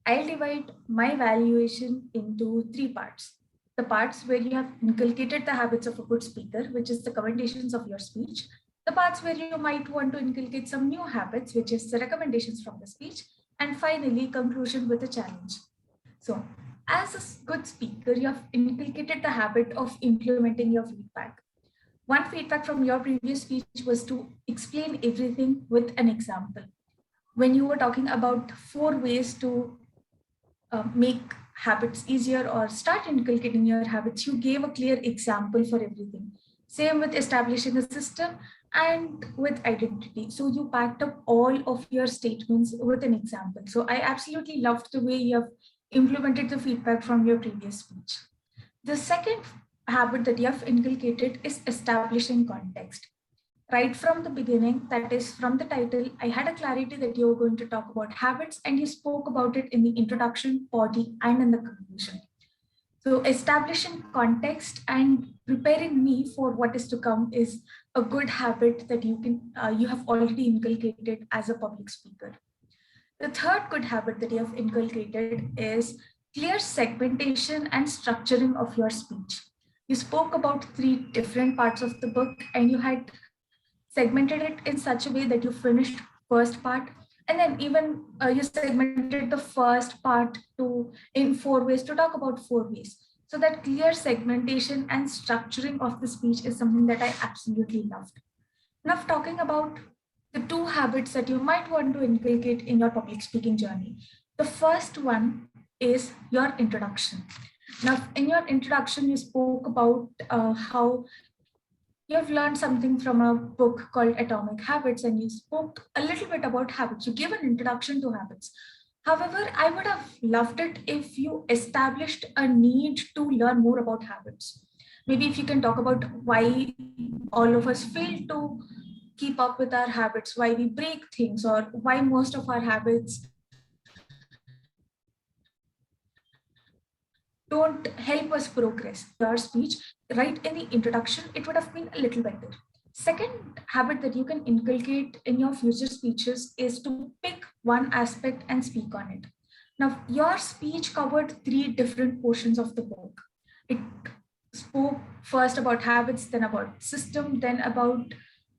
I'll divide my evaluation into 3 parts. The parts where you have inculcated the habits of a good speaker, which is the commendations of your speech. The parts where you might want to inculcate some new habits, which is the recommendations from the speech. And finally, conclusion with a challenge. So, as a good speaker, you have inculcated the habit of implementing your feedback. One feedback from your previous speech was to explain everything with an example. When you were talking about 4 ways to make habits easier or start inculcating your habits, you gave a clear example for everything. Same with establishing a system and with identity. So you packed up all of your statements with an example. So I absolutely loved the way you have implemented the feedback from your previous speech. The second habit that you have inculcated is establishing context. Right from the beginning, that is from the title, I had a clarity that you were going to talk about habits, and you spoke about it in the introduction, body, and in the conclusion. So establishing context and preparing me for what is to come is a good habit that you have already inculcated as a public speaker. The third good habit that you have inculcated is clear segmentation and structuring of your speech. You spoke about 3 different parts of the book, and you had segmented it in such a way that you finished first part, and then even you segmented the first part in 4 ways to talk about 4 ways. So that clear segmentation and structuring of the speech is something that I absolutely loved. Now, talking about the 2 habits that you might want to inculcate in your public speaking journey. The first one is your introduction. Now, in your introduction, you spoke about how You've learned something from a book called Atomic Habits, and you spoke a little bit about habits. You gave an introduction to habits. However, I would have loved it if you established a need to learn more about habits. Maybe if you can talk about why all of us fail to keep up with our habits, why we break things, or why most of our habits don't help us progress. Your speech, right in the introduction, it would have been a little better. Second habit that you can inculcate in your future speeches is to pick one aspect and speak on it. Now, your speech covered 3 different portions of the book. It spoke first about habits, then about system, then about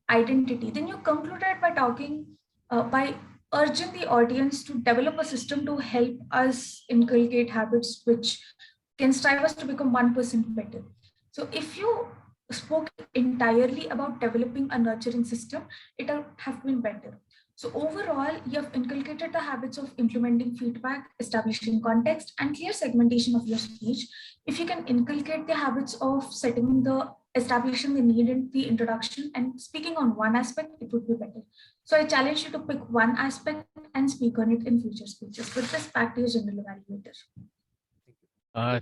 identity. Then you concluded by by urging the audience to develop a system to help us inculcate habits which can strive us to become 1% better. So if you spoke entirely about developing a nurturing system, it would have been better. So overall, you have inculcated the habits of implementing feedback, establishing context, and clear segmentation of your speech. If you can inculcate the habits of establishing the need in the introduction and speaking on one aspect, it would be better. So I challenge you to pick one aspect and speak on it in future speeches. With this, back to your general evaluator.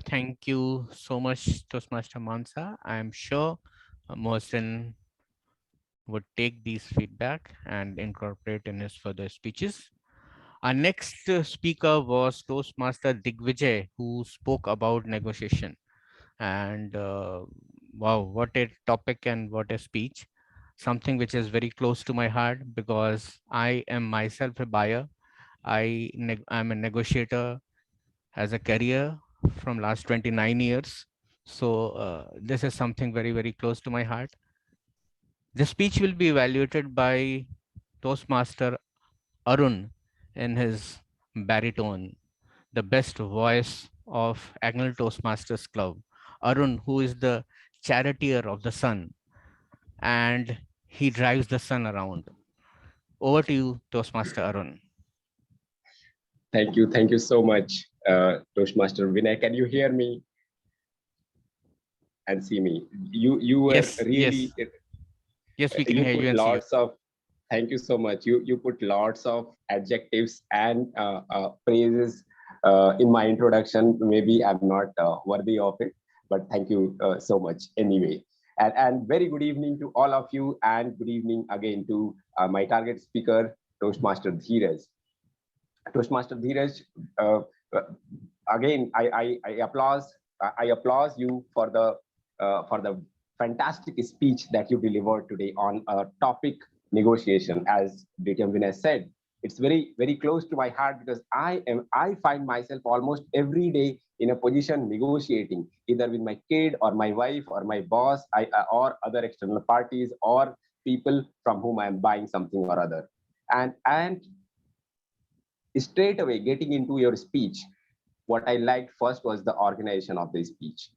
Thank you so much, Toastmaster Mansa. I'm sure Mohsen would take these feedback and incorporate in his further speeches. Our next speaker was Toastmaster Digvijay, who spoke about negotiation. And wow, what a topic and what a speech. Something which is very close to my heart because I am myself a buyer. I'm a negotiator as a career from last 29 years. So this is something very, very close to my heart. The speech will be evaluated by Toastmaster Arun in his baritone, the best voice of Agnel Toastmasters Club. Arun, who is the charioteer of the sun, and he drives the sun around. Over to you, Toastmaster Arun. Thank you. Thank you so much, Toastmaster Vinay. Can you hear me and see me? You were Yes, really... Yes, we can hear you and see you. Thank you so much. You put lots of adjectives and praises in my introduction. Maybe I'm not worthy of it, but thank you so much anyway. And very good evening to all of you, and good evening again to my target speaker, Toastmaster Dheeraj. Toastmaster Dheeraj, again, I applaud you for the fantastic speech that you delivered today on a topic negotiation. As DTM Vinay said, it's very, very close to my heart because I find myself almost every day in a position negotiating, either with my kid or my wife or my boss, or other external parties or people from whom I am buying something or other. And straight away getting into your speech, what I liked first was the organization of the speech.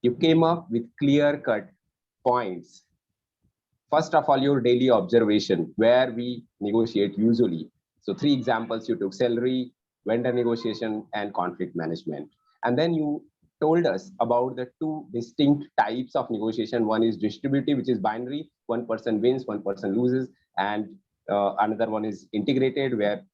You came up with clear-cut points. First of all, your daily observation, where we negotiate usually. So 3 examples you took: salary, vendor negotiation, and conflict management. And then you told us about the 2 distinct types of negotiation. One is distributive, which is binary. One person wins, one person loses. And another one is integrated, where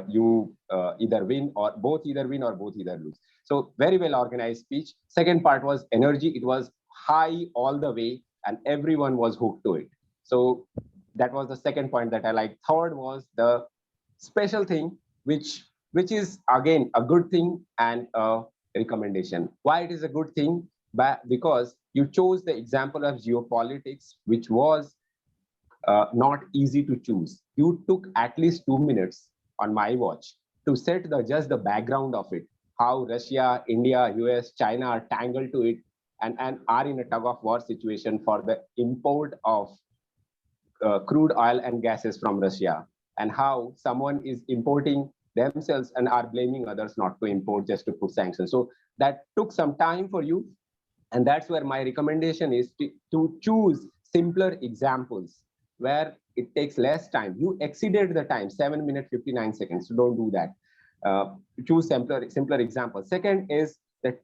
you either win or both either lose. So very well organized speech. Second part was energy. It was high all the way and everyone was hooked to it. So that was the second point that I liked. Third was the special thing, which is again a good thing and a recommendation. Why it is a good thing? Because you chose the example of geopolitics, which was not easy to choose. You took at least 2 minutes on my watch to set just the background of it, how Russia, India, US, China are tangled to it and are in a tug of war situation for the import of crude oil and gases from Russia, and how someone is importing themselves and are blaming others not to import just to put sanctions. So that took some time for you. And that's where my recommendation is to choose simpler examples where it takes less time. You exceeded the time, 7 minutes, 59 seconds. So don't do that. Choose simpler examples. Second is that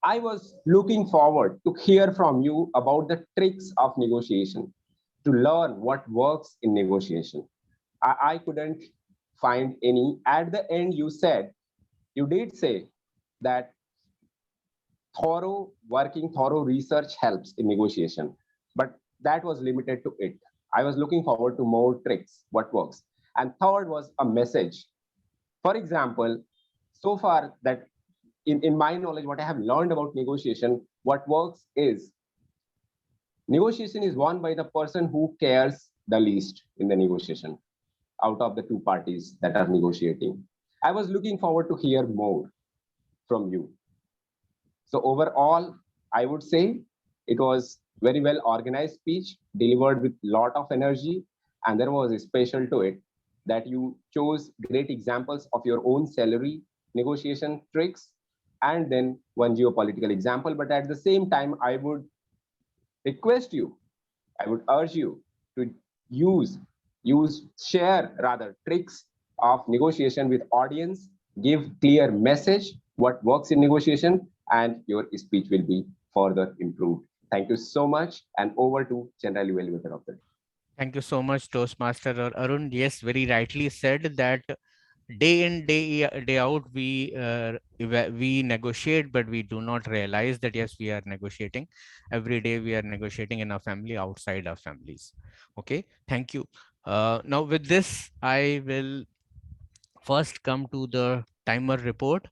I was looking forward to hear from you about the tricks of negotiation, to learn what works in negotiation. I couldn't find any. At the end, you did say that thorough research helps in negotiation, but that was limited to it. I was looking forward to more tricks, what works. And third was a message. For example, so far that in my knowledge, what I have learned about negotiation, what works is negotiation is won by the person who cares the least in the negotiation out of the two parties that are negotiating. I was looking forward to hear more from you. So overall, I would say it was very well organized speech, delivered with lot of energy, and there was a special to it that you chose great examples of your own salary negotiation tricks, and then one geopolitical example. But at the same time, I would request you, I would urge you to share rather tricks of negotiation with audience, give clear message, what works in negotiation, and your speech will be further improved. Thank you so much, and over to General Evaluator of the Day. Thank you so much, Toastmaster Arun. Yes, very rightly said that day in, day out, we negotiate, but we do not realize that, yes, we are negotiating. Every day we are negotiating in our family, outside our families. Okay, thank you. Now with this, I will first come to the timer report.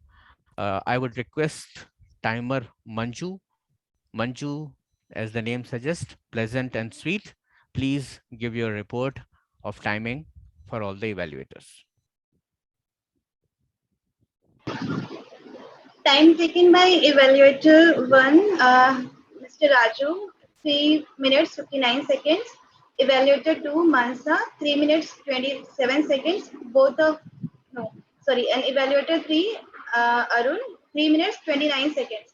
I would request timer Manju. Manju, as the name suggests, pleasant and sweet. Please give your report of timing for all the evaluators. Time taken by evaluator 1, Mr. Raju, 3 minutes 59 seconds. Evaluator 2, Mansa, 3 minutes 27 seconds. And evaluator 3, Arun, 3 minutes 29 seconds.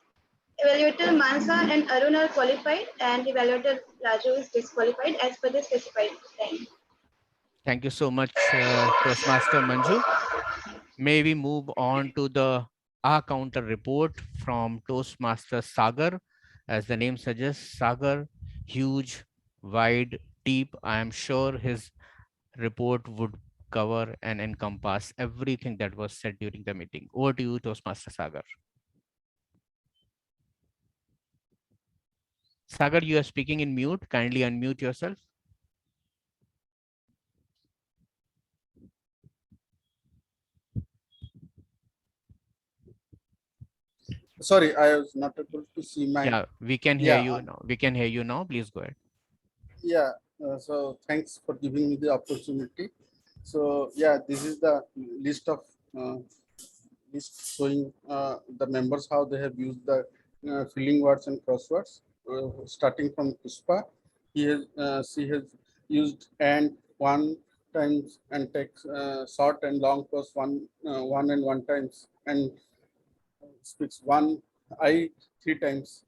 Evaluator Mansa and Arun are qualified, and evaluator Raju is disqualified as per the specified time. Thank you so much, Toastmaster Manju. May we move on to the counter report from Toastmaster Sagar. As the name suggests, Sagar, huge, wide, deep. I am sure his report would cover and encompass everything that was said during the meeting. Over to you, Toastmaster Sagar. Sagar, you are speaking in mute. Kindly unmute yourself. Sorry, I was not able to see my. Yeah, we can hear you now. We can hear you now. Please go ahead. Yeah, so thanks for giving me the opportunity. So yeah, this is the list of list showing the members how they have used the filling words and crosswords. Starting from Pushpa, she has used and one times and text short and long plus one and one times, and speaks one I 3 times,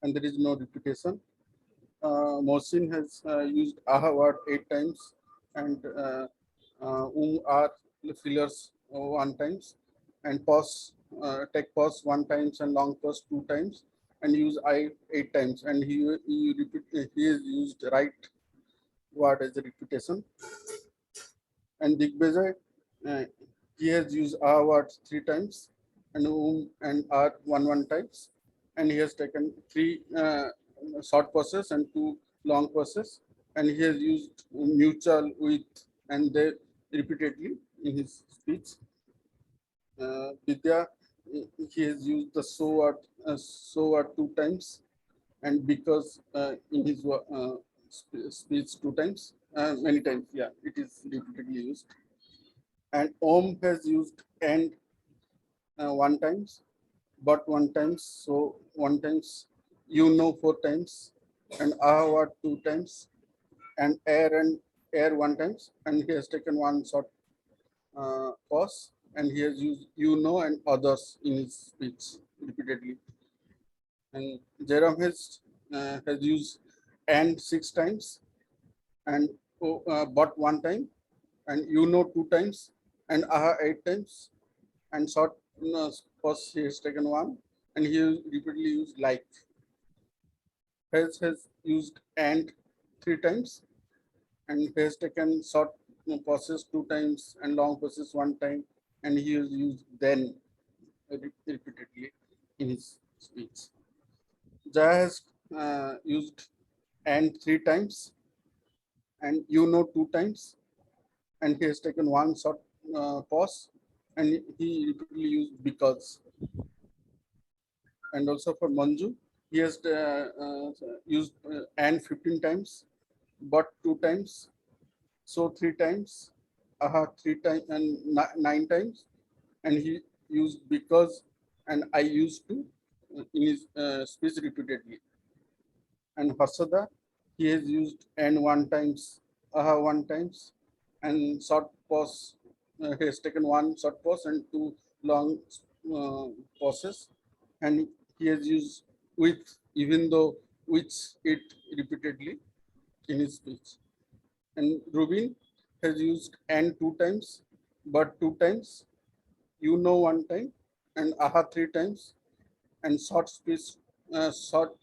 and there is no repetition. Mohsin has used aha word 8 times, and are fillers 1 times, and pause, take pause 1 times and long pause 2 times, and use I 8 times, and he has used right word as a repetition. And Digbejay, he has used aha word 3 times, and and are 1 times, and he has taken 3 short pauses and 2 long pauses, and he has used mutual with and they repeatedly in his speech. Vidya, he has used the so word 2 times, and because in his speech 2 times, many times, yeah, it is repeatedly used. And Om has used and 1 times, but 1 times, so 1 times, 4 times, and what 2 times, and air 1 times, and he has taken 1 short pause, and he has used and others in his speech repeatedly. And Jerome has used and 6 times, and but 1 time, and 2 times, and 8 times, and short pause he has taken 1, and he repeatedly used like. Has used and 3 times, and he has taken short pauses 2 times and long pauses 1 time, and he has used then repeatedly in his speech. Jaya has used and 3 times, and 2 times, and he has taken one short pause, and he repeatedly used because. And also for Manju, he has used and 15 times, but 2 times, so 3 times, 3 times, and 9 times, and he used because and I used to in his speech repeatedly. And Hasada, he has used and 1 times, 1 times, and short pause. He has taken one short pause and 2 long pauses, and he has used with, even though, which it repeatedly in his speech. And Rubin has used and 2 times, but 2 times, 1 time, and 3 times, and short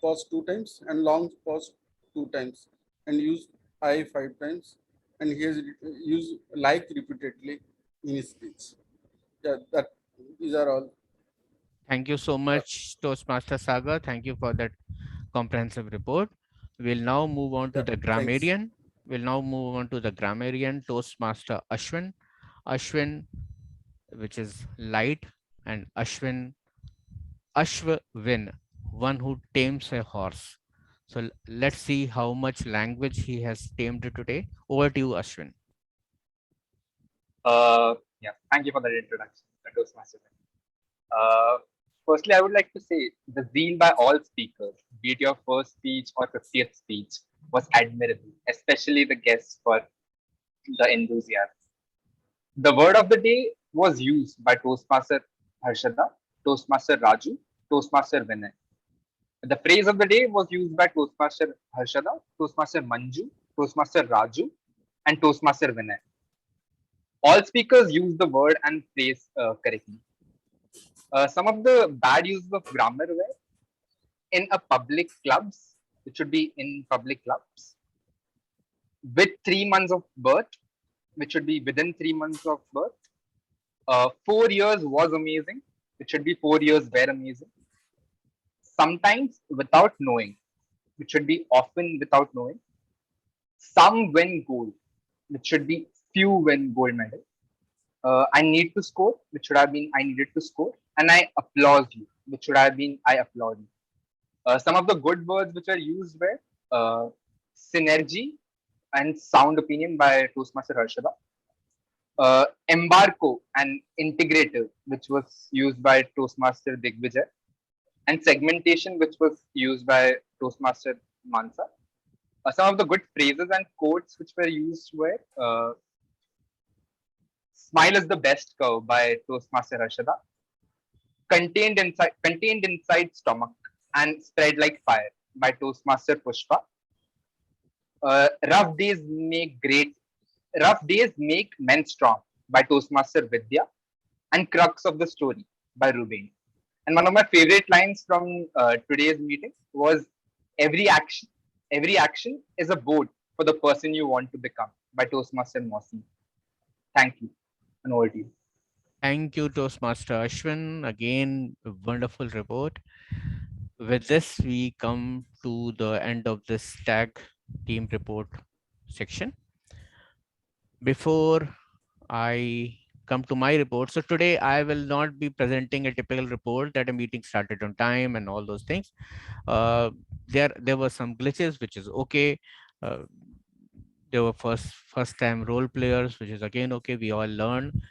pause 2 times, and long pause 2 times, and use I 5 times, and he has used like repeatedly in his speech. Yeah, that these are all. Thank you so much, Toastmaster Saga. Thank you for that comprehensive report. We'll now move on to the Thanks. grammarian. Toastmaster Ashwin. Ashwin, which is light, and Ashwin, one who tames a horse. So let's see how much language he has tamed today. Over to you, Ashwin. Yeah, thank you for that introduction. That was massive. Firstly, I would like to say the zeal by all speakers, be it your first speech or 50th speech, was admirable, especially the guests for the enthusiasm. The word of the day was used by Toastmaster Harshada, Toastmaster Raju, Toastmaster Vinay. The phrase of the day was used by Toastmaster Harshada, Toastmaster Manju, Toastmaster Raju, and Toastmaster Vinay. All speakers used the word and phrase correctly. Some of the bad uses of grammar were in a public clubs, it should be in public clubs, with 3 months of birth, which should be within 3 months of birth. 4 years was amazing, it should be 4 years were amazing. Sometimes without knowing, which should be often without knowing. Some win gold, which should be few win gold medal. I need to score, which should have been I needed to score, and I applaud you, which should have been I applaud you. Some of the good words which are used were synergy and sound opinion by Toastmaster Harshada. Embargo and integrative, which was used by Toastmaster Digvijay, and segmentation, which was used by Toastmaster Mansa. Some of the good phrases and quotes which were used were smile is the best curve by Toastmaster Harshada. Contained inside stomach and spread like fire by Toastmaster Pushpa. Rough days make men strong by Toastmaster Vidya, and crux of the story by Ruben. And one of my favorite lines from today's meeting was every action is a vote for the person you want to become by Toastmaster Mosi. Thank you. And over to you. Thank you, Toastmaster Ashwin. Again, a wonderful report. With this, we come to the end of this tag team report section. Before I come to my report, so today I will not be presenting a typical report that a meeting started on time and all those things. There were some glitches, which is okay. There were first time role players, which is again okay. We all learn.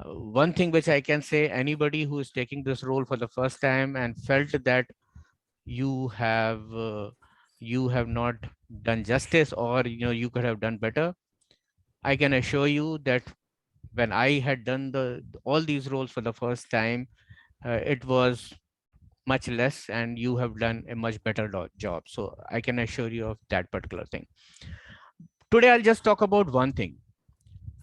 One thing which I can say, anybody who is taking this role for the first time and felt that you have not done justice, or you could have done better, I can assure you that when I had done all these roles for the first time, it was much less, and you have done a much better job. So I can assure you of that particular thing. Today I'll just talk about one thing.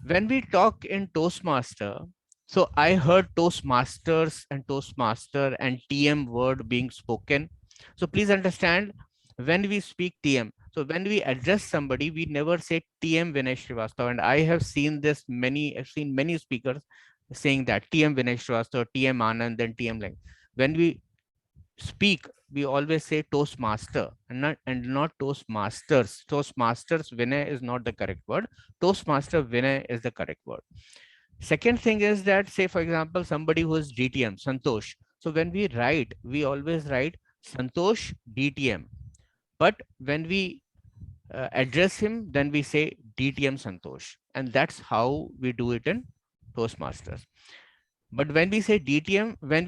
When we talk in Toastmaster, So I heard Toastmasters and Toastmaster and TM word being spoken. So please understand, when we speak TM, so when we address somebody, we never say TM Vinay Srivastava. And I have seen this I've seen many speakers saying that TM Vinay Srivastava, TM Anand, and TM Lang. When we speak, we always say Toastmaster and not Toastmasters. Toastmasters Vinay is not the correct word. Toastmaster Vinay is the correct word. Second thing is that, say for example, somebody who is DTM, Santosh. So when we write, we always write Santosh DTM. But when we address him, then we say DTM Santosh. And that's how we do it in Toastmasters. But when we say DTM, when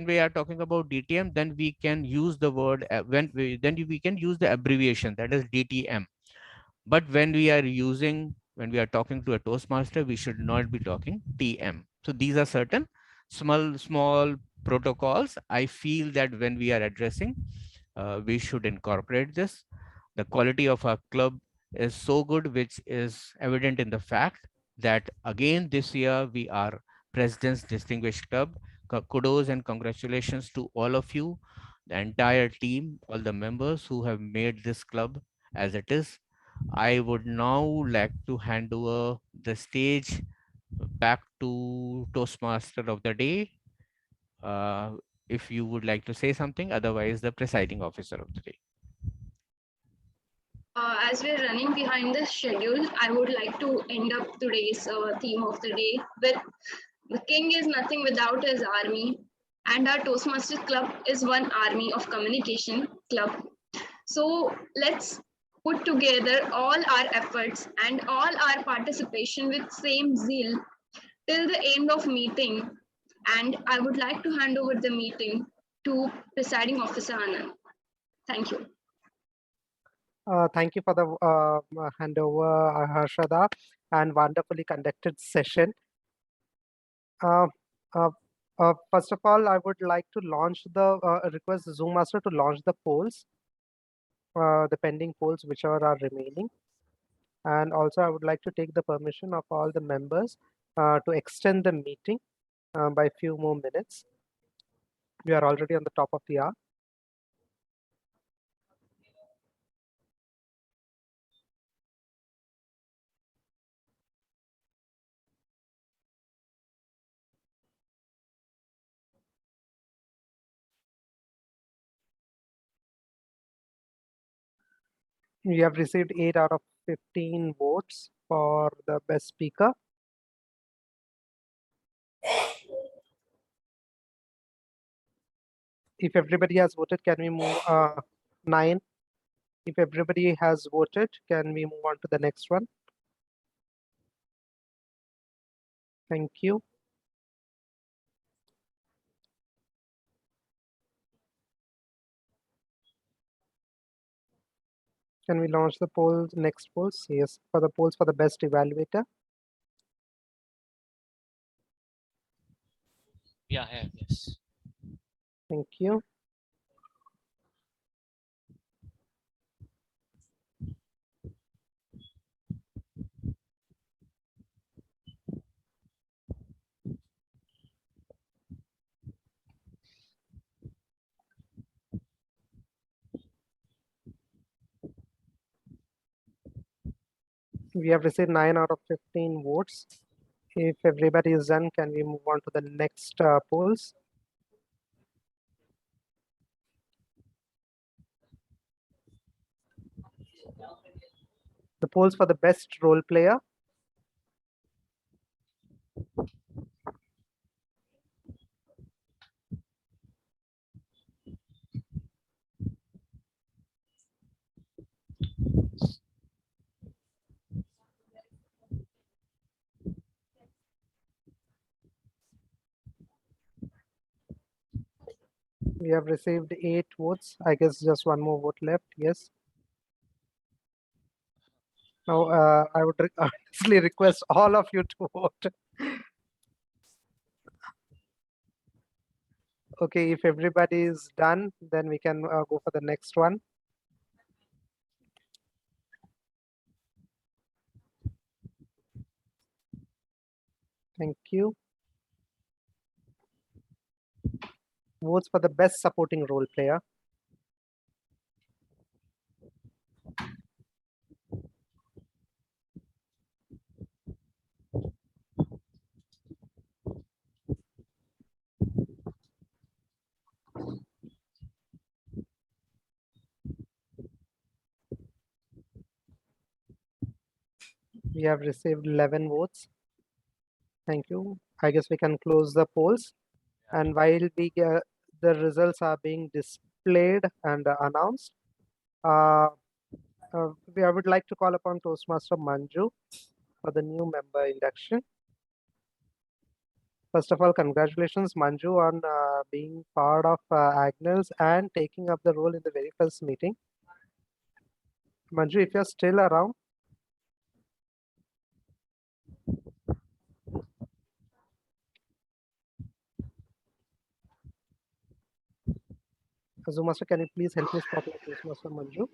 we are talking about DTM, then we can use the word, then we can use the abbreviation, that is DTM. But when we are talking to a Toastmaster, we should not be talking TM. So these are certain small protocols. I feel that when we are addressing, we should incorporate this. The quality of our club is so good, which is evident in the fact that again this year we are President's Distinguished Club. Kudos and congratulations to all of you, the entire team, all the members who have made this club as it is. I would now like to hand over the stage back to Toastmaster of the day. If you would like to say something, otherwise the presiding officer of the day. As we're running behind the schedule, I would like to end up today's theme of the day with the king is nothing without his army, and our Toastmasters Club is one army of communication club. So let's put together all our efforts and all our participation with same zeal till the end of meeting. And I would like to hand over the meeting to Presiding Officer Anand. Thank you. Thank you for the handover, Harshada, and wonderfully conducted session. Uh, uh, First of all, I would like to launch the request Zoom Master to launch the polls, the pending polls which are remaining. And also, I would like to take the permission of all the members to extend the meeting by a few more minutes. We are already on the top of the hour. We have received 8 out of 15 votes for the best speaker. If everybody has voted, can we move 9? If everybody has voted, can we move on to the next one? Thank you. Can we launch the polls, next polls? Yes, for the polls for the best evaluator. Yeah, I have, yes. Thank you. We have received 9 out of 15 votes. If everybody is done, can we move on to the next polls? The polls for the best role player. We have received 8 votes. I guess just one more vote left. Yes. Now, I would honestly request all of you to vote. Okay, if everybody is done, then we can go for the next one. Thank you. votes for the best supporting role player. We have received 11 votes. Thank you. I guess we can close the polls. And while the results are being displayed and announced, I would like to call upon Toastmaster Manju for the new member induction. First of all, congratulations, Manju, on being part of Agnel's and taking up the role in the very first meeting. Manju, if you're still around. Master, can you please help me spotlight Toastmaster Manju?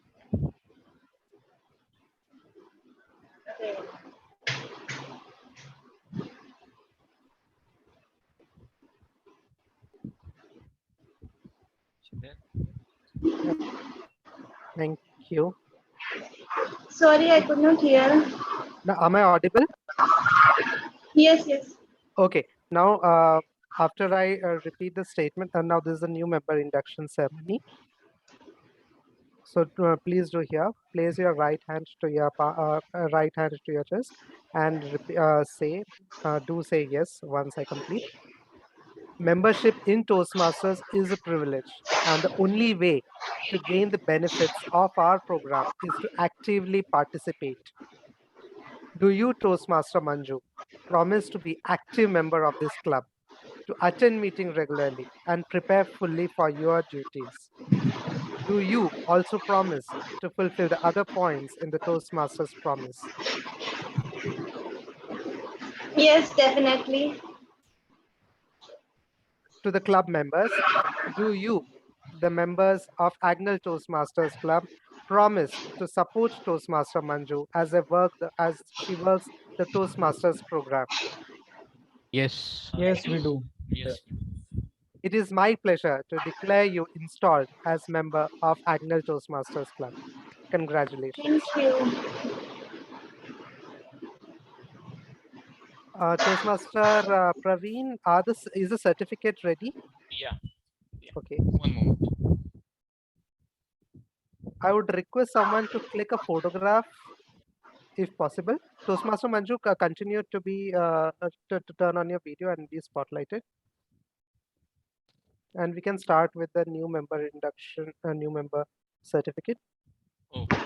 Yep. Thank you. Sorry, I could not hear. Now, am I audible? Yes, yes. Okay. Now, after I repeat the statement, and now this is a new member induction ceremony. So please do here. Place your right hand to your chest and do say yes once I complete. Membership in Toastmasters is a privilege, and the only way to gain the benefits of our program is to actively participate. Do you, Toastmaster Manju, promise to be active member of this club, to attend meeting regularly and prepare fully for your duties? Do you also promise to fulfill the other points in the Toastmasters promise? Yes, definitely. To the club members, do you, the members of Agnel Toastmasters Club, promise to support Toastmaster Manju as she works the Toastmasters program? Yes. Yes, we do. Yes. It is my pleasure to declare you installed as member of Agnel Toastmasters Club. Congratulations. Thank you. Toastmaster Praveen, is the certificate ready? Yeah. Okay. One moment. I would request someone to click a photograph if possible. Toastmaster Manju, continue to be to turn on your video and be spotlighted. And we can start with the new member induction, new member certificate. Okay.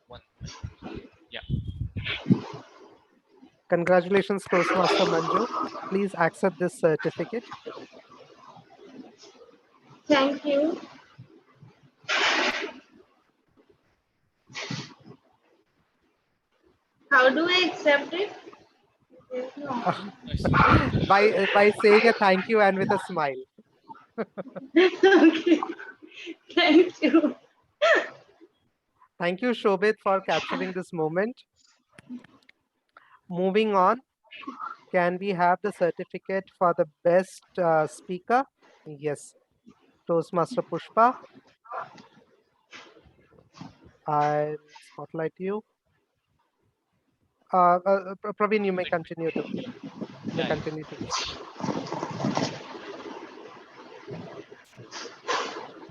One. Yeah. Congratulations, Toastmaster Manju. Please accept this certificate. Thank you. How do I accept it? No. by saying a thank you and with a smile. Okay. Thank you. Thank you, Shobit, for capturing this moment. Moving on, can we have the certificate for the best speaker? Yes. Toastmaster Pushpa. I'll spotlight you. Praveen, you may continue to. Continue to.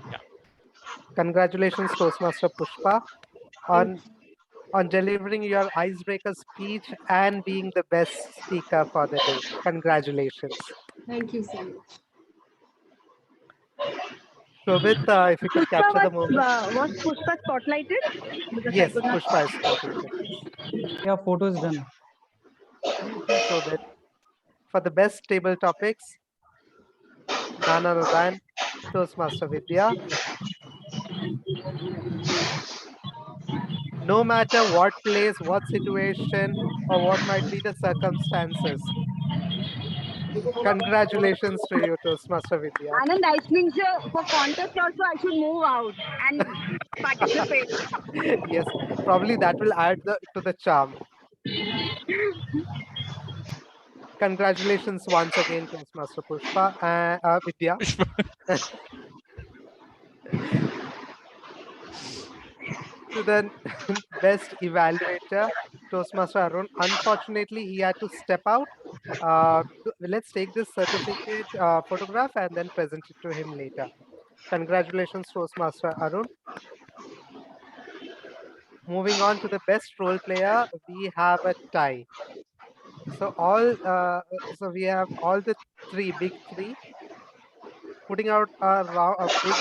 Yeah. Congratulations, Toastmaster Pushpa, on delivering your icebreaker speech and being the best speaker for the day. Congratulations. Thank you so much. Shobit, if you could capture the moment. Was Pushpa spotlighted? Because Yes, Pushpa is spotlighted. Yeah, photo is done. Thank you, Shobit. For the best table topics, none other than Toastmaster Vidya. No matter what place, what situation, or what might be the circumstances. Congratulations to you, Toastmaster Vidya. Anand, I think for contest also I should move out and participate. Yes, probably that will add to the charm. Congratulations once again, Toastmaster Pushpa and Vidya. To the best evaluator, Toastmaster Arun. Unfortunately, he had to step out. Let's take this certificate photograph and then present it to him later. Congratulations, Toastmaster Arun. Moving on to the best role player, we have a tie. So we have all the big three, putting out a big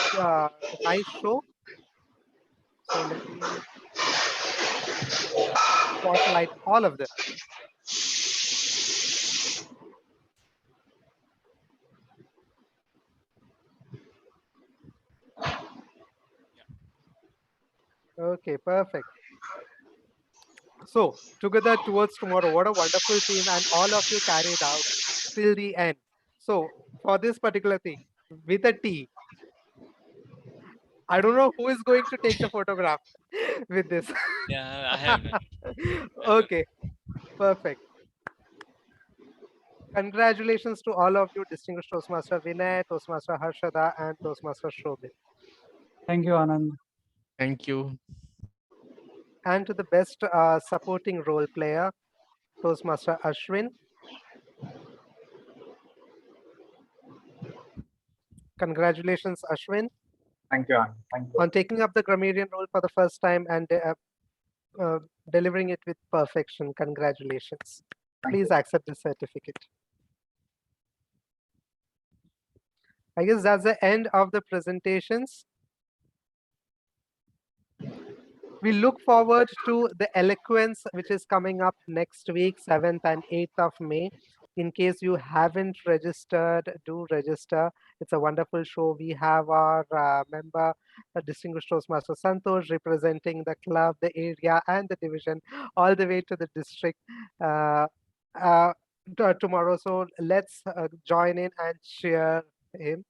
nice show. So let me spotlight all of them. Okay, perfect. So together towards tomorrow, what a wonderful team, and all of you carried out till the end. So for this particular thing, with a T, I don't know who is going to take the photograph with this. Yeah, I have done. Okay, perfect. Congratulations to all of you, distinguished Toastmaster Vinay, Toastmaster Harshada, and Toastmaster Shobit. Thank you, Anand. Thank you. And to the best supporting role player, Toastmaster Ashwin. Congratulations, Ashwin. Thank you, Anand. Thank you. On taking up the grammarian role for the first time and delivering it with perfection. Congratulations. Please accept the certificate. I guess that's the end of the presentations. We look forward to the eloquence, which is coming up next week, 7th and 8th of May. In case you haven't registered, do register. It's a wonderful show. We have our member, distinguished Toastmaster Santosh, representing the club, the area, and the division, all the way to the district tomorrow. So let's join in and cheer him.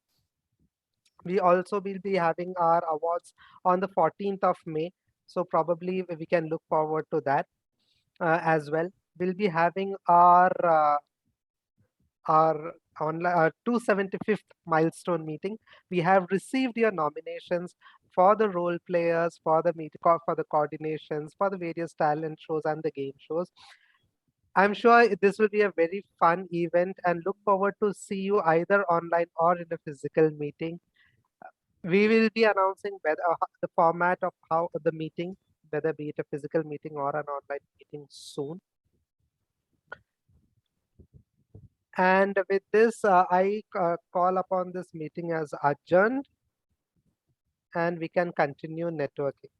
We also will be having our awards on the 14th of May. So probably we can look forward to that as well. We'll be having our online 275th milestone meeting. We have received your nominations for the role players, for the for the coordinations, for the various talent shows and the game shows. I'm sure this will be a very fun event, and look forward to see you either online or in a physical meeting. We will be announcing whether the format of how the meeting, whether be it a physical meeting or an online meeting soon. And with this, I call upon this meeting as adjourned, and we can continue networking.